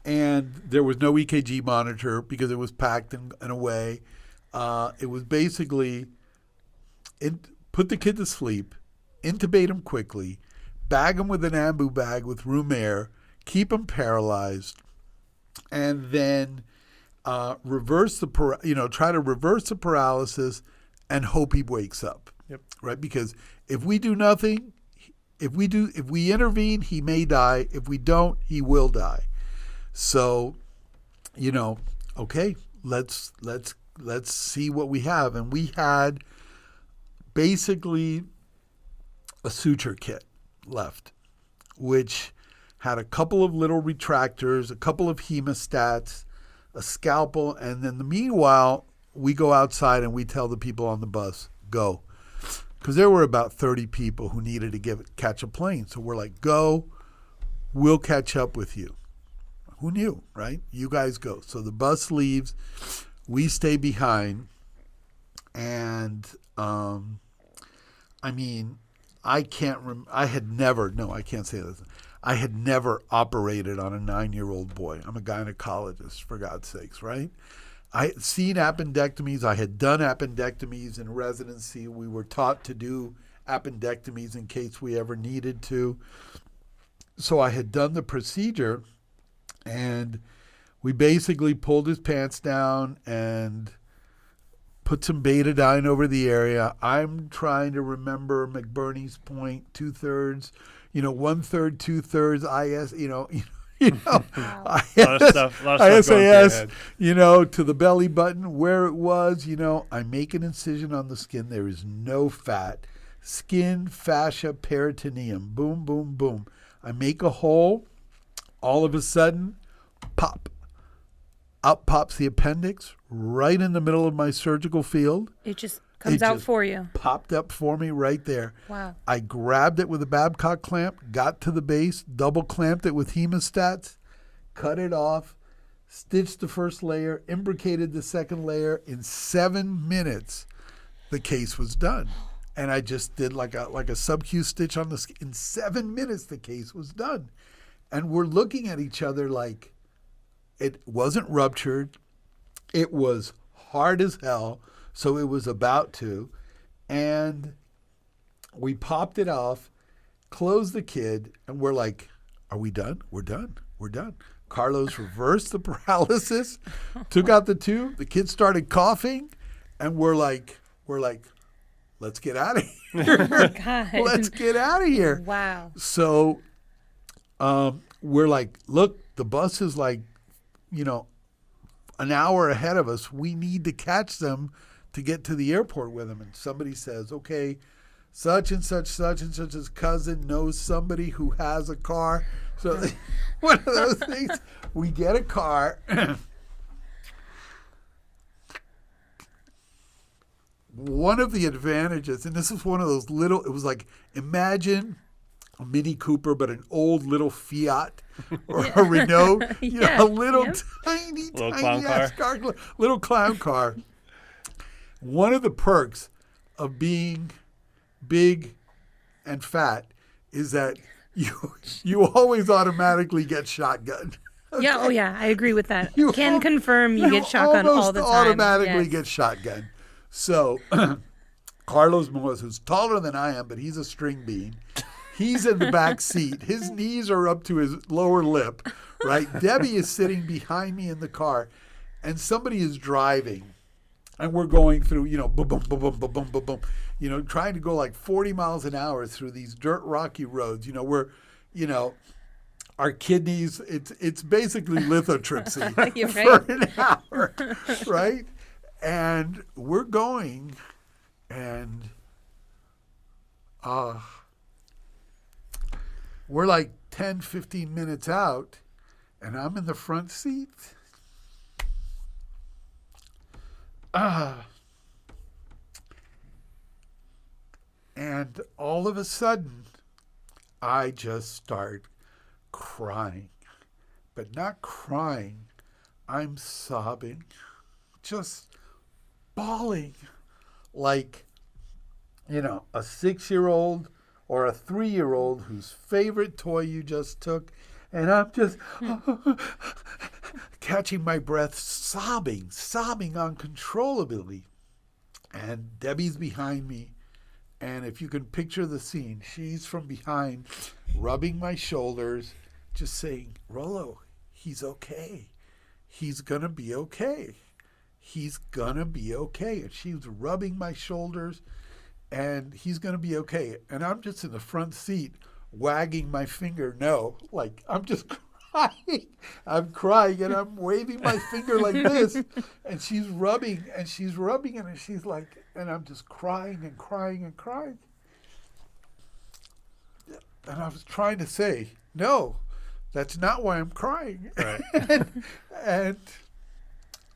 there was no EKG monitor because it was packed in a way. It was basically put the kid to sleep, intubate him quickly, bag them with an ambu bag with room air, keep them paralyzed, and then try to reverse the paralysis and hope he wakes up. Yep. Right? Because if we do nothing, if we intervene, he may die. If we don't, he will die. So, okay, let's see what we have. And we had basically a suture kit left, which had a couple of little retractors, a couple of hemostats, a scalpel, and then meanwhile, we go outside and we tell the people on the bus, go. Because there were about 30 people who needed to catch a plane. So we're like, go, we'll catch up with you. Who knew, right? You guys go. So the bus leaves, we stay behind, and I had never operated on a 9-year-old boy. I'm a gynecologist, for God's sakes, right? I had seen appendectomies. I had done appendectomies in residency. We were taught to do appendectomies in case we ever needed to. So I had done the procedure, and we basically pulled his pants down and put some betadine over the area. I'm trying to remember McBurney's point, 2/3, 1/3, 2/3 IS, Wow. A lot of stuff going through your SAS, head. to the belly button, where it was, I make an incision on the skin. There is no fat. Skin, fascia, peritoneum. Boom, boom, boom. I make a hole. All of a sudden, pop. Out pops the appendix right in the middle of my surgical field. It just comes out for you. Popped up for me right there. Wow. I grabbed it with a Babcock clamp, got to the base, double clamped it with hemostats, cut it off, stitched the first layer, imbricated the second layer. In 7 minutes, the case was done. And I just did like a sub-Q stitch on the skin. In 7 minutes, the case was done. And we're looking at each other like it wasn't ruptured. It was hard as hell. So it was about to, and we popped it off, closed the kid, and we're like, are we done? We're done. We're done. Carlos reversed the paralysis, took out the tube. The kid started coughing, and we're like, let's get out of here. Oh my God. Let's get out of here. Wow. So we're like, look, the bus is like, an hour ahead of us. We need to catch them to get to the airport with him. And somebody says, okay, such and such's cousin knows somebody who has a car. So one of those things, we get a car. One of the advantages, and this is one of those little, it was like, imagine a Mini Cooper, but an old little Fiat or a Renault, a little tiny ass car, little clown car. One of the perks of being big and fat is that you always automatically get shotgun. Okay? Yeah, I agree with that. You Confirm you get shotgun all the time. Automatically get shotgun. So Carlos Moas, who's taller than I am, but he's a string bean. He's in the back seat. His knees are up to his lower lip, right? Debbie is sitting behind me in the car, and somebody is driving. And we're going through, boom, boom, boom, boom, boom, boom, boom, boom, trying to go like 40 miles an hour through these dirt rocky roads. Our kidneys, it's basically lithotripsy for an hour, right? And we're going, and we're like 10, 15 minutes out, and I'm in the front seat. And all of a sudden, I just start crying. But not crying, I'm sobbing, just bawling like, a 6-year-old or a 3-year-old whose favorite toy you just took. And I'm just catching my breath, sobbing uncontrollably. And Debbie's behind me. And if you can picture the scene, she's from behind rubbing my shoulders, just saying, Rolo, he's okay. He's going to be okay. He's going to be okay. And she was rubbing my shoulders, and he's going to be okay. And I'm just in the front seat wagging my finger no. Like, I'm just crying. I'm crying, and I'm waving my finger like this. And she's rubbing, and she's rubbing it, and she's like, and I'm just crying and crying and crying. And I was trying to say, no, that's not why I'm crying. Right. and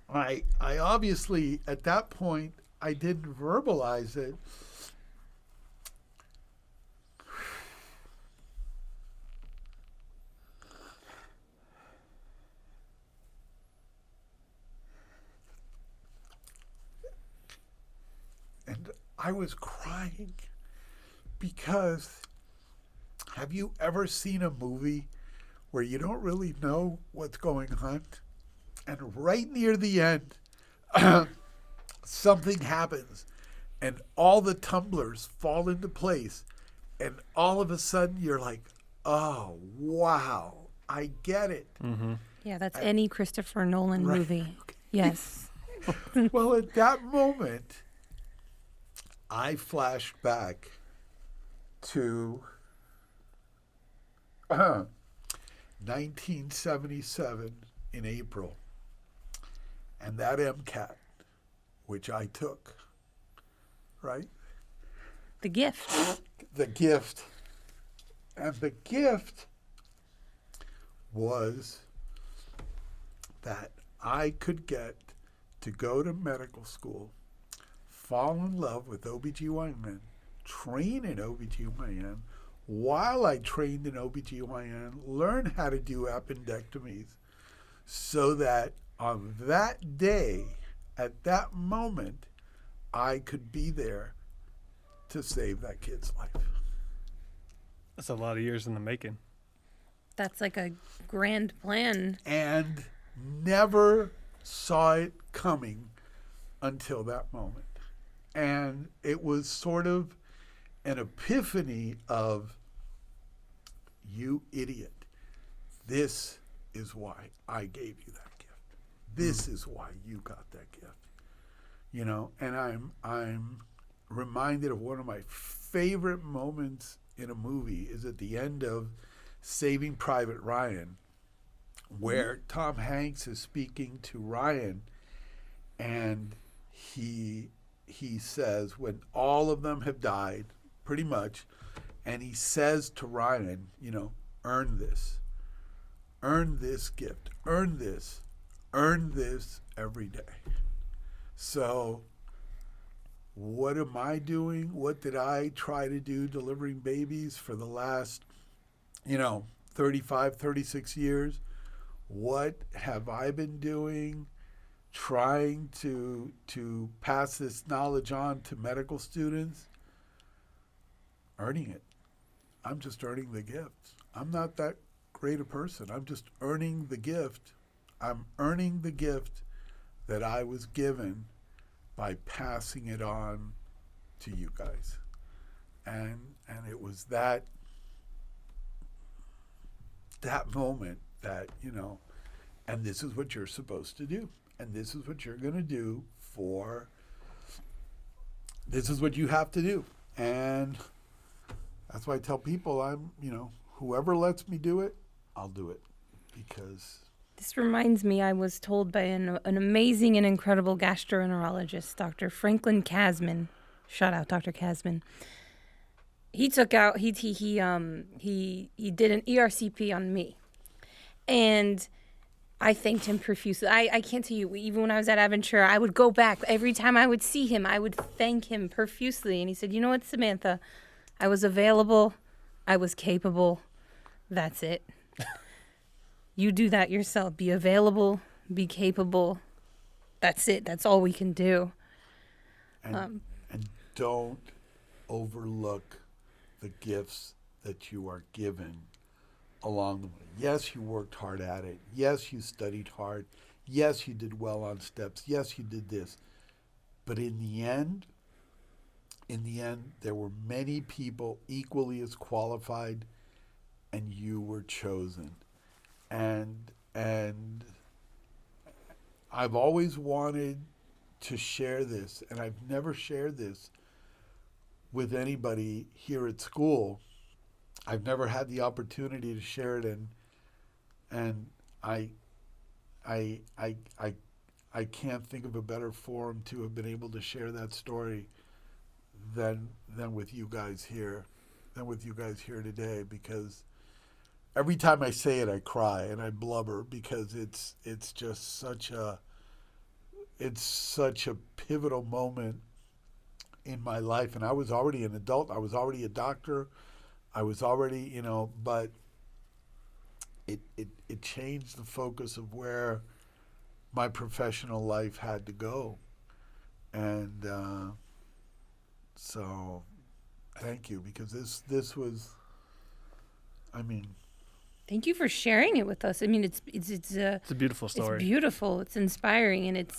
I obviously, at that point, I didn't verbalize it. And I was crying because have you ever seen a movie where you don't really know what's going on? And right near the end, something happens and all the tumblers fall into place. And all of a sudden you're like, oh, wow, I get it. Mm-hmm. Yeah, that's any Christopher Nolan Right. movie. Yes. Well, at that moment, I flashed back to 1977 in April, and that MCAT, which I took, right? The gift. The gift. And the gift was that I could get to go to medical school, fall in love with OBGYN, train in OBGYN. While I trained in OBGYN, learn how to do appendectomies so that on that day, at that moment, I could be there to save that kid's life. That's a lot of years in the making. That's like a grand plan. And never saw it coming until that moment. And it was sort of an epiphany of, you idiot, this is why I gave you that gift. This is why you got that gift. You know, and I'm reminded of one of my favorite moments in a movie is at the end of Saving Private Ryan, where Tom Hanks is speaking to Ryan, and he says, when all of them have died, pretty much, and he says to Ryan, you know, earn this gift, earn this every day. So what am I doing? What did I try to do delivering babies for the last, 35, 36 years? What have I been doing trying to pass this knowledge on to medical students? Earning it. I'm just earning the gift. I'm not that great a person. I'm just earning the gift. I'm earning the gift that I was given by passing it on to you guys. And it was that moment that, and this is what you're supposed to do. And this is what you're going to do this is what you have to do. And that's why I tell people whoever lets me do it, I'll do it. Because This reminds me, I was told by an amazing and incredible gastroenterologist, Dr. Franklin Kasman. Shout out, Dr. Kasman. He took out, he did an ERCP on me. And I thanked him profusely. I can't tell you, even when I was at Aventura, I would go back. Every time I would see him, I would thank him profusely. And he said, you know what, Samantha? I was available. I was capable. That's it. You do that yourself. Be available. Be capable. That's it. That's all we can do. and don't overlook the gifts that you are given along the way. Yes, you worked hard at it. Yes, you studied hard. Yes, you did well on steps. Yes, you did this. But in the end, there were many people equally as qualified and you were chosen. And I've always wanted to share this, and I've never shared this with anybody here at school. I've never had the opportunity to share it, and I can't think of a better forum to have been able to share that story than with you guys here, today, because every time I say it, I cry and I blubber because it's just such a pivotal moment in my life. And I was already an adult. I was already a doctor. I was already, but it changed the focus of where my professional life had to go. And so thank you, because this was, Thank you for sharing it with us. I mean, it's a beautiful story. It's beautiful. It's inspiring, and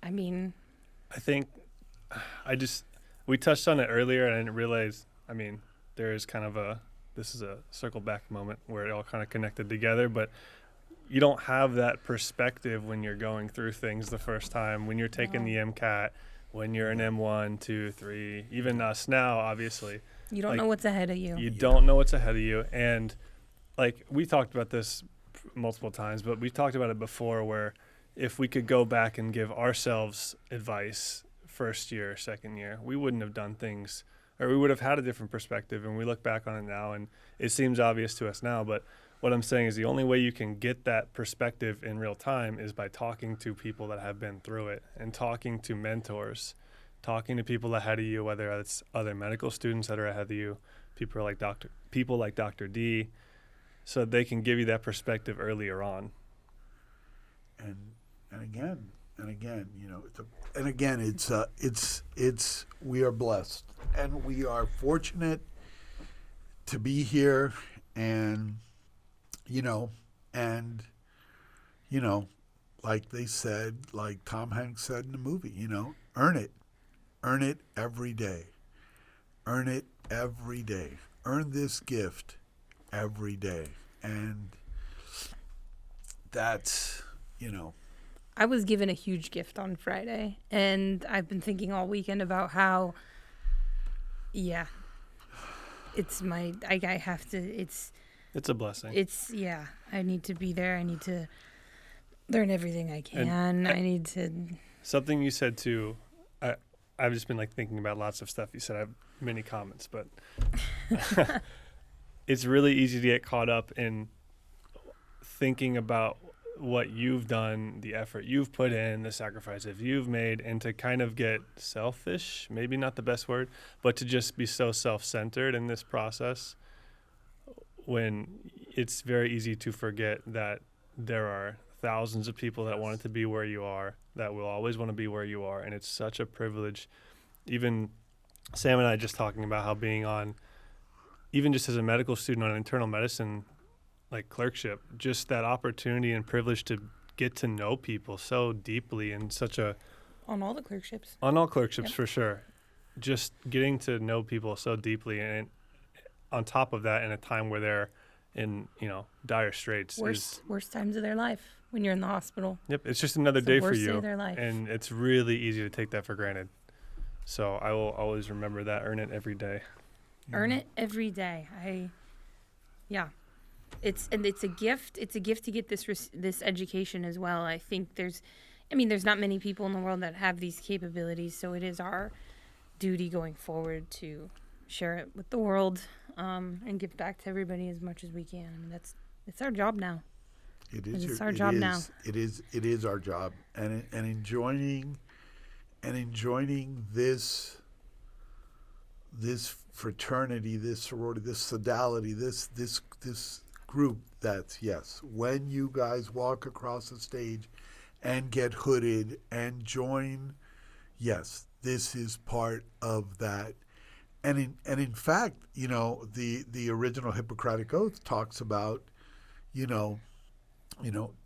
I think we touched on it earlier, and I didn't realize. There is this is a circle back moment where it all kind of connected together, but you don't have that perspective when you're going through things the first time, when you're taking the MCAT, when you're in M1, 2, 3, even us now, obviously. You don't know what's ahead of you. You don't know what's ahead of you. And we talked about this multiple times, but we talked about it before, where if we could go back and give ourselves advice first year, second year, we wouldn't have done things, or we would have had a different perspective. And we look back on it now, and it seems obvious to us now. But what I'm saying is the only way you can get that perspective in real time is by talking to people that have been through it, and talking to mentors, talking to people ahead of you, whether it's other medical students that are ahead of you, people like Dr. D, so they can give you that perspective earlier on. And again, it's we are blessed, and we are fortunate to be here, and like they said, like Tom Hanks said in the movie, earn it every day, earn this gift every day. And that's, I was given a huge gift on Friday, and I've been thinking all weekend about how, it's a blessing. I need to be there. I need to learn everything I can. I need to. Something you said too, I've just been thinking about lots of stuff you said. I have many comments, but it's really easy to get caught up in thinking about what you've done, the effort you've put in, the sacrifices you've made, and to kind of get selfish, maybe not the best word, but to just be so self-centered in this process, when it's very easy to forget that there are thousands of people that wanted to be where you are, that will always want to be where you are, and it's such a privilege. Even Sam and I just talking about how being on, even just as a medical student on internal medicine, clerkship, just that opportunity and privilege to get to know people so deeply and on all the clerkships. On all clerkships, yep. For sure. Just getting to know people so deeply, and on top of that, in a time where they're in, dire straits. Worst times of their life when you're in the hospital. Yep, it's just another day for you. Worst day of their life. And it's really easy to take that for granted. So I will always remember that. Earn it every day. Earn it every day. It's a gift. It's a gift to get this education as well. I think there's not many people in the world that have these capabilities, so it is our duty going forward to share it with the world, and give back to everybody as much as we can. It's our job now. It is our job now. It is our job, and enjoying this fraternity, this sorority, this sodality, this group. That's when you guys walk across the stage and get hooded and join, this is part of that. And in fact, the original Hippocratic Oath talks about,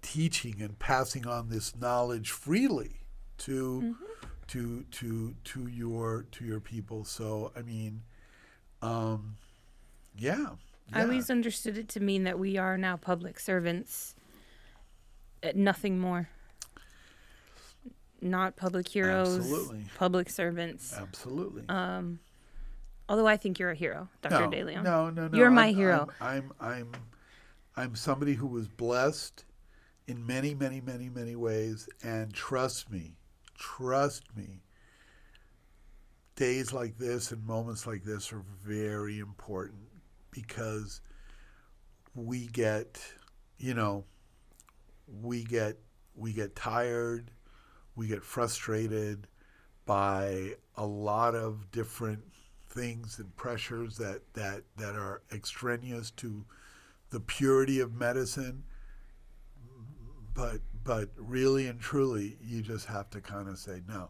teaching and passing on this knowledge freely to your people. So I always understood it to mean that we are now public servants, nothing more. Not public heroes, Absolutely. public servants. Absolutely. Although I think you're a hero, Dr. DeLeon. No. You're my hero. I'm somebody who was blessed in many, many, many, many ways, and trust me, days like this and moments like this are very important because we get tired, we get frustrated by a lot of different things and pressures that are extraneous to the purity of medicine. But really and truly, you just have to kind of say, no,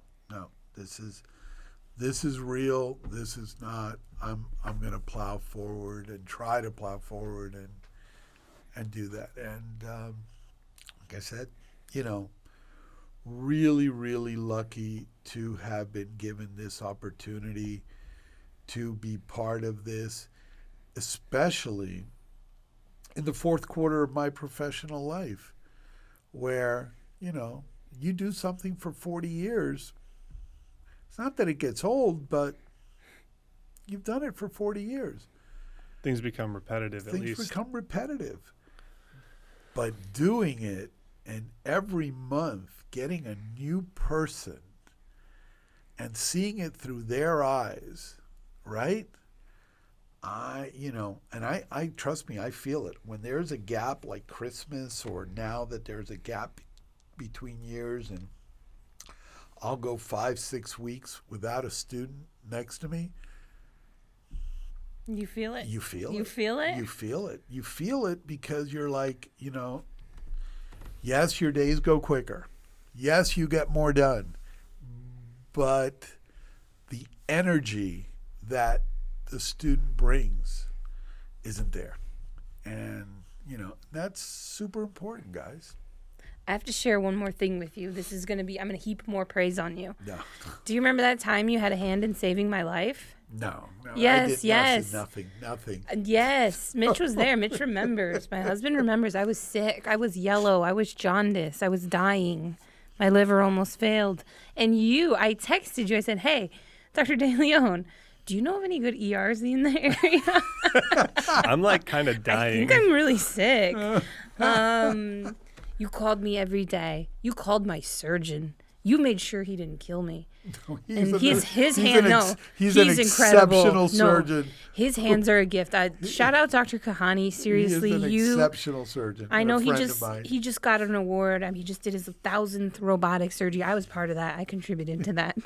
this is real. This is not. I'm going to plow forward and try to plow forward and do that. And like I said, really, really lucky to have been given this opportunity to be part of this, especially in the fourth quarter of my professional life, where, you do something for 40 years. It's not that it gets old, but you've done it for 40 years. Things become repetitive, at least. Things become repetitive. But doing it and every month getting a new person and seeing it through their eyes, right? I trust me, I feel it. When there's a gap like Christmas, or now that there's a gap between years, and I'll go 5-6 weeks without a student next to me. You feel it? You feel it. You feel it? You feel it. You feel it because you're like, yes, your days go quicker. Yes, you get more done. But the energy that the student brings isn't there. And, that's super important, guys. I have to share one more thing with you. I'm going to heap more praise on you. No. Do you remember that time you had a hand in saving my life? No. Yes, yes. Nothing. Yes, Mitch was there. Mitch remembers. My husband remembers. I was sick. I was yellow. I was jaundiced. I was dying. My liver almost failed. And I texted you. I said, hey, Dr. DeLeon, do you know of any good ERs in the area? I'm like kind of dying. I think I'm really sick. You called me every day. You called my surgeon. You made sure he didn't kill me. No, He's He's an incredible. exceptional surgeon. No, his hands are a gift. Shout out Dr. Kahani. Seriously, he is an exceptional surgeon. I know he just got an award. He just did his 1,000th robotic surgery. I was part of that. I contributed to that.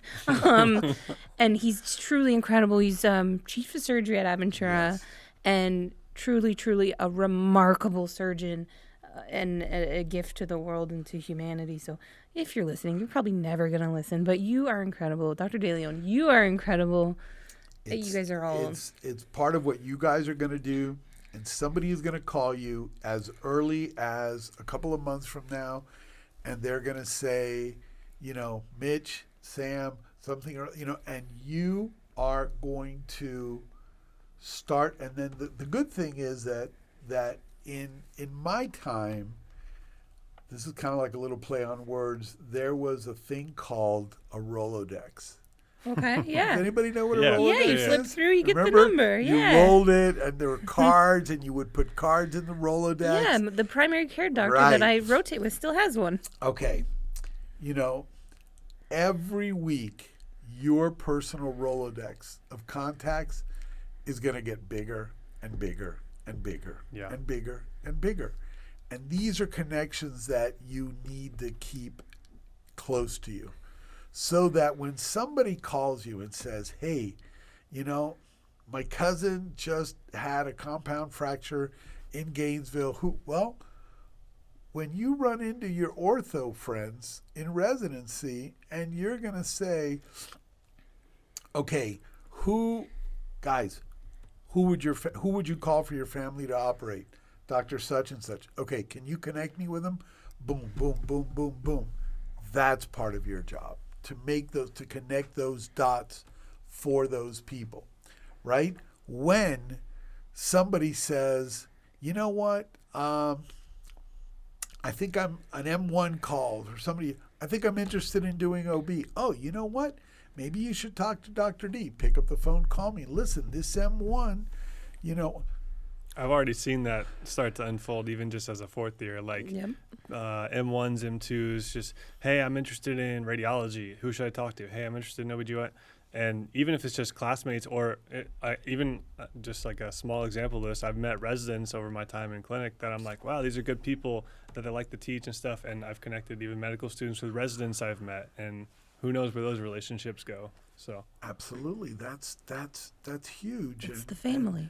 And he's truly incredible. He's chief of surgery at Aventura, and truly, truly a remarkable surgeon. And a gift to the world and to humanity. So if you're listening, you're probably never going to listen, but you are incredible. Dr. DeLeon, you are incredible. You guys are all... It's part of what you guys are going to do, and somebody is going to call you as early as a couple of months from now, and they're going to say, Mitch, Sam, something, and you are going to start. And then the good thing is that in my time, this is kind of like a little play on words, there was a thing called a Rolodex. Okay, yeah. Does anybody know what a Rolodex is? Yeah, you flip through, you get Remember? the number. Yeah. You rolled it, and there were cards, and you would put cards in the Rolodex. Yeah, the primary care doctor that I rotate with still has one. Okay. Every week, your personal Rolodex of contacts is going to get bigger and bigger and bigger and bigger and bigger. And these are connections that you need to keep close to you, so that when somebody calls you and says, hey, my cousin just had a compound fracture in Gainesville. When you run into your ortho friends in residency and you're going to say, okay, who would you call for your family to operate? Dr. such and such. Okay, can you connect me with them? Boom, boom, boom, boom, boom. That's part of your job, to connect those dots for those people, right? When somebody says, you know what, I think I'm an M1 called, or somebody, I think I'm interested in doing OB. Oh, you know what? Maybe you should talk to Dr. D. Pick up the phone, call me. Listen, this M1, you know. I've already seen that start to unfold even just as a fourth year. Like M1s, M2s, just, hey, I'm interested in radiology. Who should I talk to? Hey, I'm interested in OBGYN. And even if it's just classmates or even just like a small example of this, I've met residents over my time in clinic that I'm like, wow, these are good people that I like to teach and stuff. And I've connected even medical students with residents I've met. And who knows where those relationships go. So absolutely. That's huge. It's the family.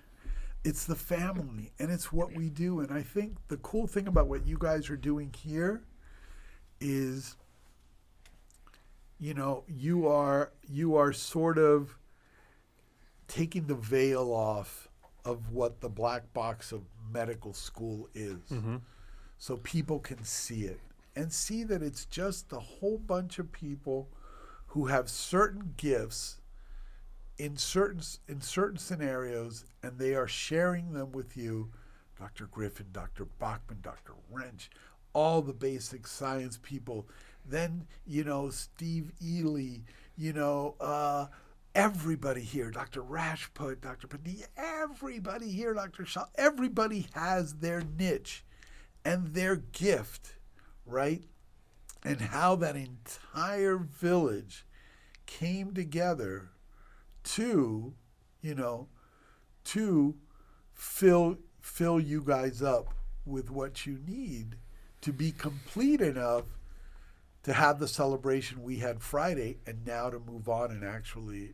It's the family, and it's what we do. And I think the cool thing about what you guys are doing here is, you know, you are sort of taking the veil off of what the black box of medical school is. Mm-hmm. So people can see it and see that it's just a whole bunch of people who have certain gifts in certain scenarios, and they are sharing them with you. Dr. Griffin, Dr. Bachman, Dr. Wrench, all the basic science people. Then, you know, Steve Ely, you know, everybody here, Dr. Rashput, Dr. Padilla, everybody here, Dr. Shaw, everybody has their niche and their gift, right? And how that entire village came together to, you know, to fill you guys up with what you need to be complete enough to have the celebration we had Friday, and now to move on and actually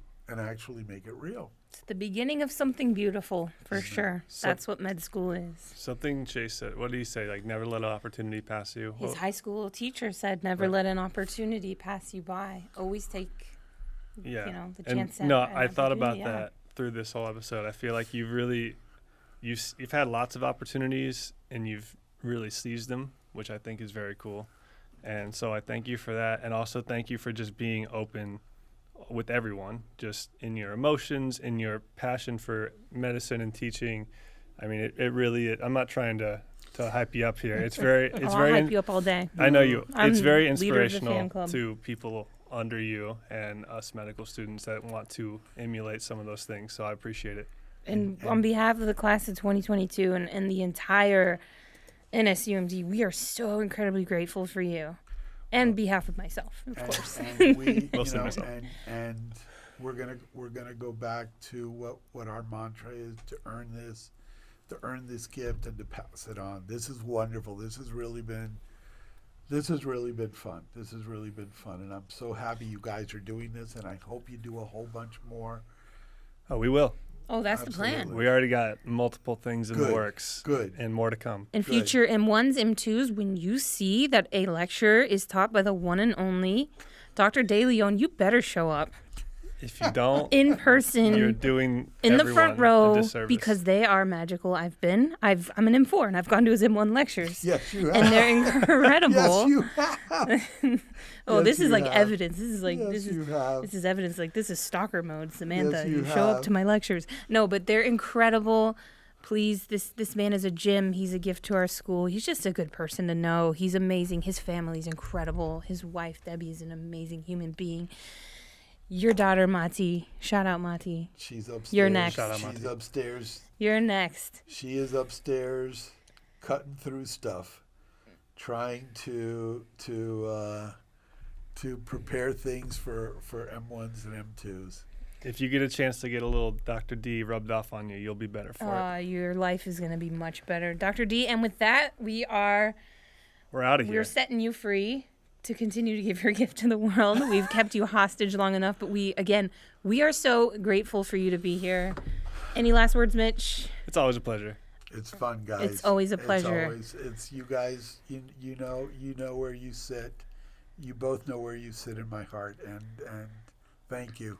make it real. It's the beginning of something beautiful, for sure. That's what med school is. Something Chase said, what did he say? Like, never let an opportunity pass you? His high school teacher said, never let an opportunity pass you by. Always take, you know, the chance. No, I thought about that through this whole episode. I feel like you've had lots of opportunities, and you've really seized them, which I think is very cool. And so I thank you for that. And also thank you for just being open with everyone, just in your emotions, in your passion for medicine and teaching. I mean, it really, I'm not trying to hype you up here. It's very, I'll hype you up all day. I know you. It's very inspirational to people under you and us medical students that want to emulate some of those things. So I appreciate it. And on behalf of the class of 2022 and the entire NSUMD, we are so incredibly grateful for you. And behalf of myself, of course. And we, and we're gonna go back to what our mantra is: to earn this gift and to pass it on. This is wonderful. This has really been fun. And I'm so happy you guys are doing this, and I hope you do a whole bunch more. Oh, we will. Oh, that's Absolutely. The plan. We already got multiple things in the works. Good. And more to come. In future M1s, M2s, when you see that a lecture is taught by the one and only Dr. DeLeon, you better show up. If you don't, in person, you're doing in the front row, because they are magical. I'm an M4 and I've gone to his M1 lectures. Yes, you have. And they're incredible. Yes, you have. This is like evidence. This is like this is evidence. Like, this is stalker mode, Samantha. You show up to my lectures. No, but they're incredible. Please, this man is a gem. He's a gift to our school. He's just a good person to know. He's amazing. His family's incredible. His wife Debbie is an amazing human being. Your daughter, Mati. Shout out, Mati. She's upstairs. You're next. Shout out, Mati. She's upstairs. You're next. She is upstairs, cutting through stuff, trying to prepare things for M1s and M2s. If you get a chance to get a little Dr. D rubbed off on you, you'll be better for it. Your life is going to be much better. Dr. D, and with that, we're out of here. We're setting you free to continue to give your gift to the world. We've kept you hostage long enough, but we are so grateful for you to be here. Any last words, Mitch? It's always a pleasure. It's fun, guys. It's always a pleasure. It's you guys. You know where you sit. You both know where you sit in my heart, and thank you.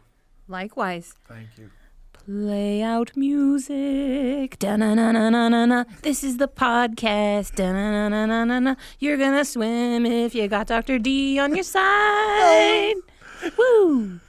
Likewise. Thank you. Play out music. Da-na-na-na-na-na. This is the podcast. Da-na-na-na-na-na. You're gonna swim if you got Dr. D on your side. Woo!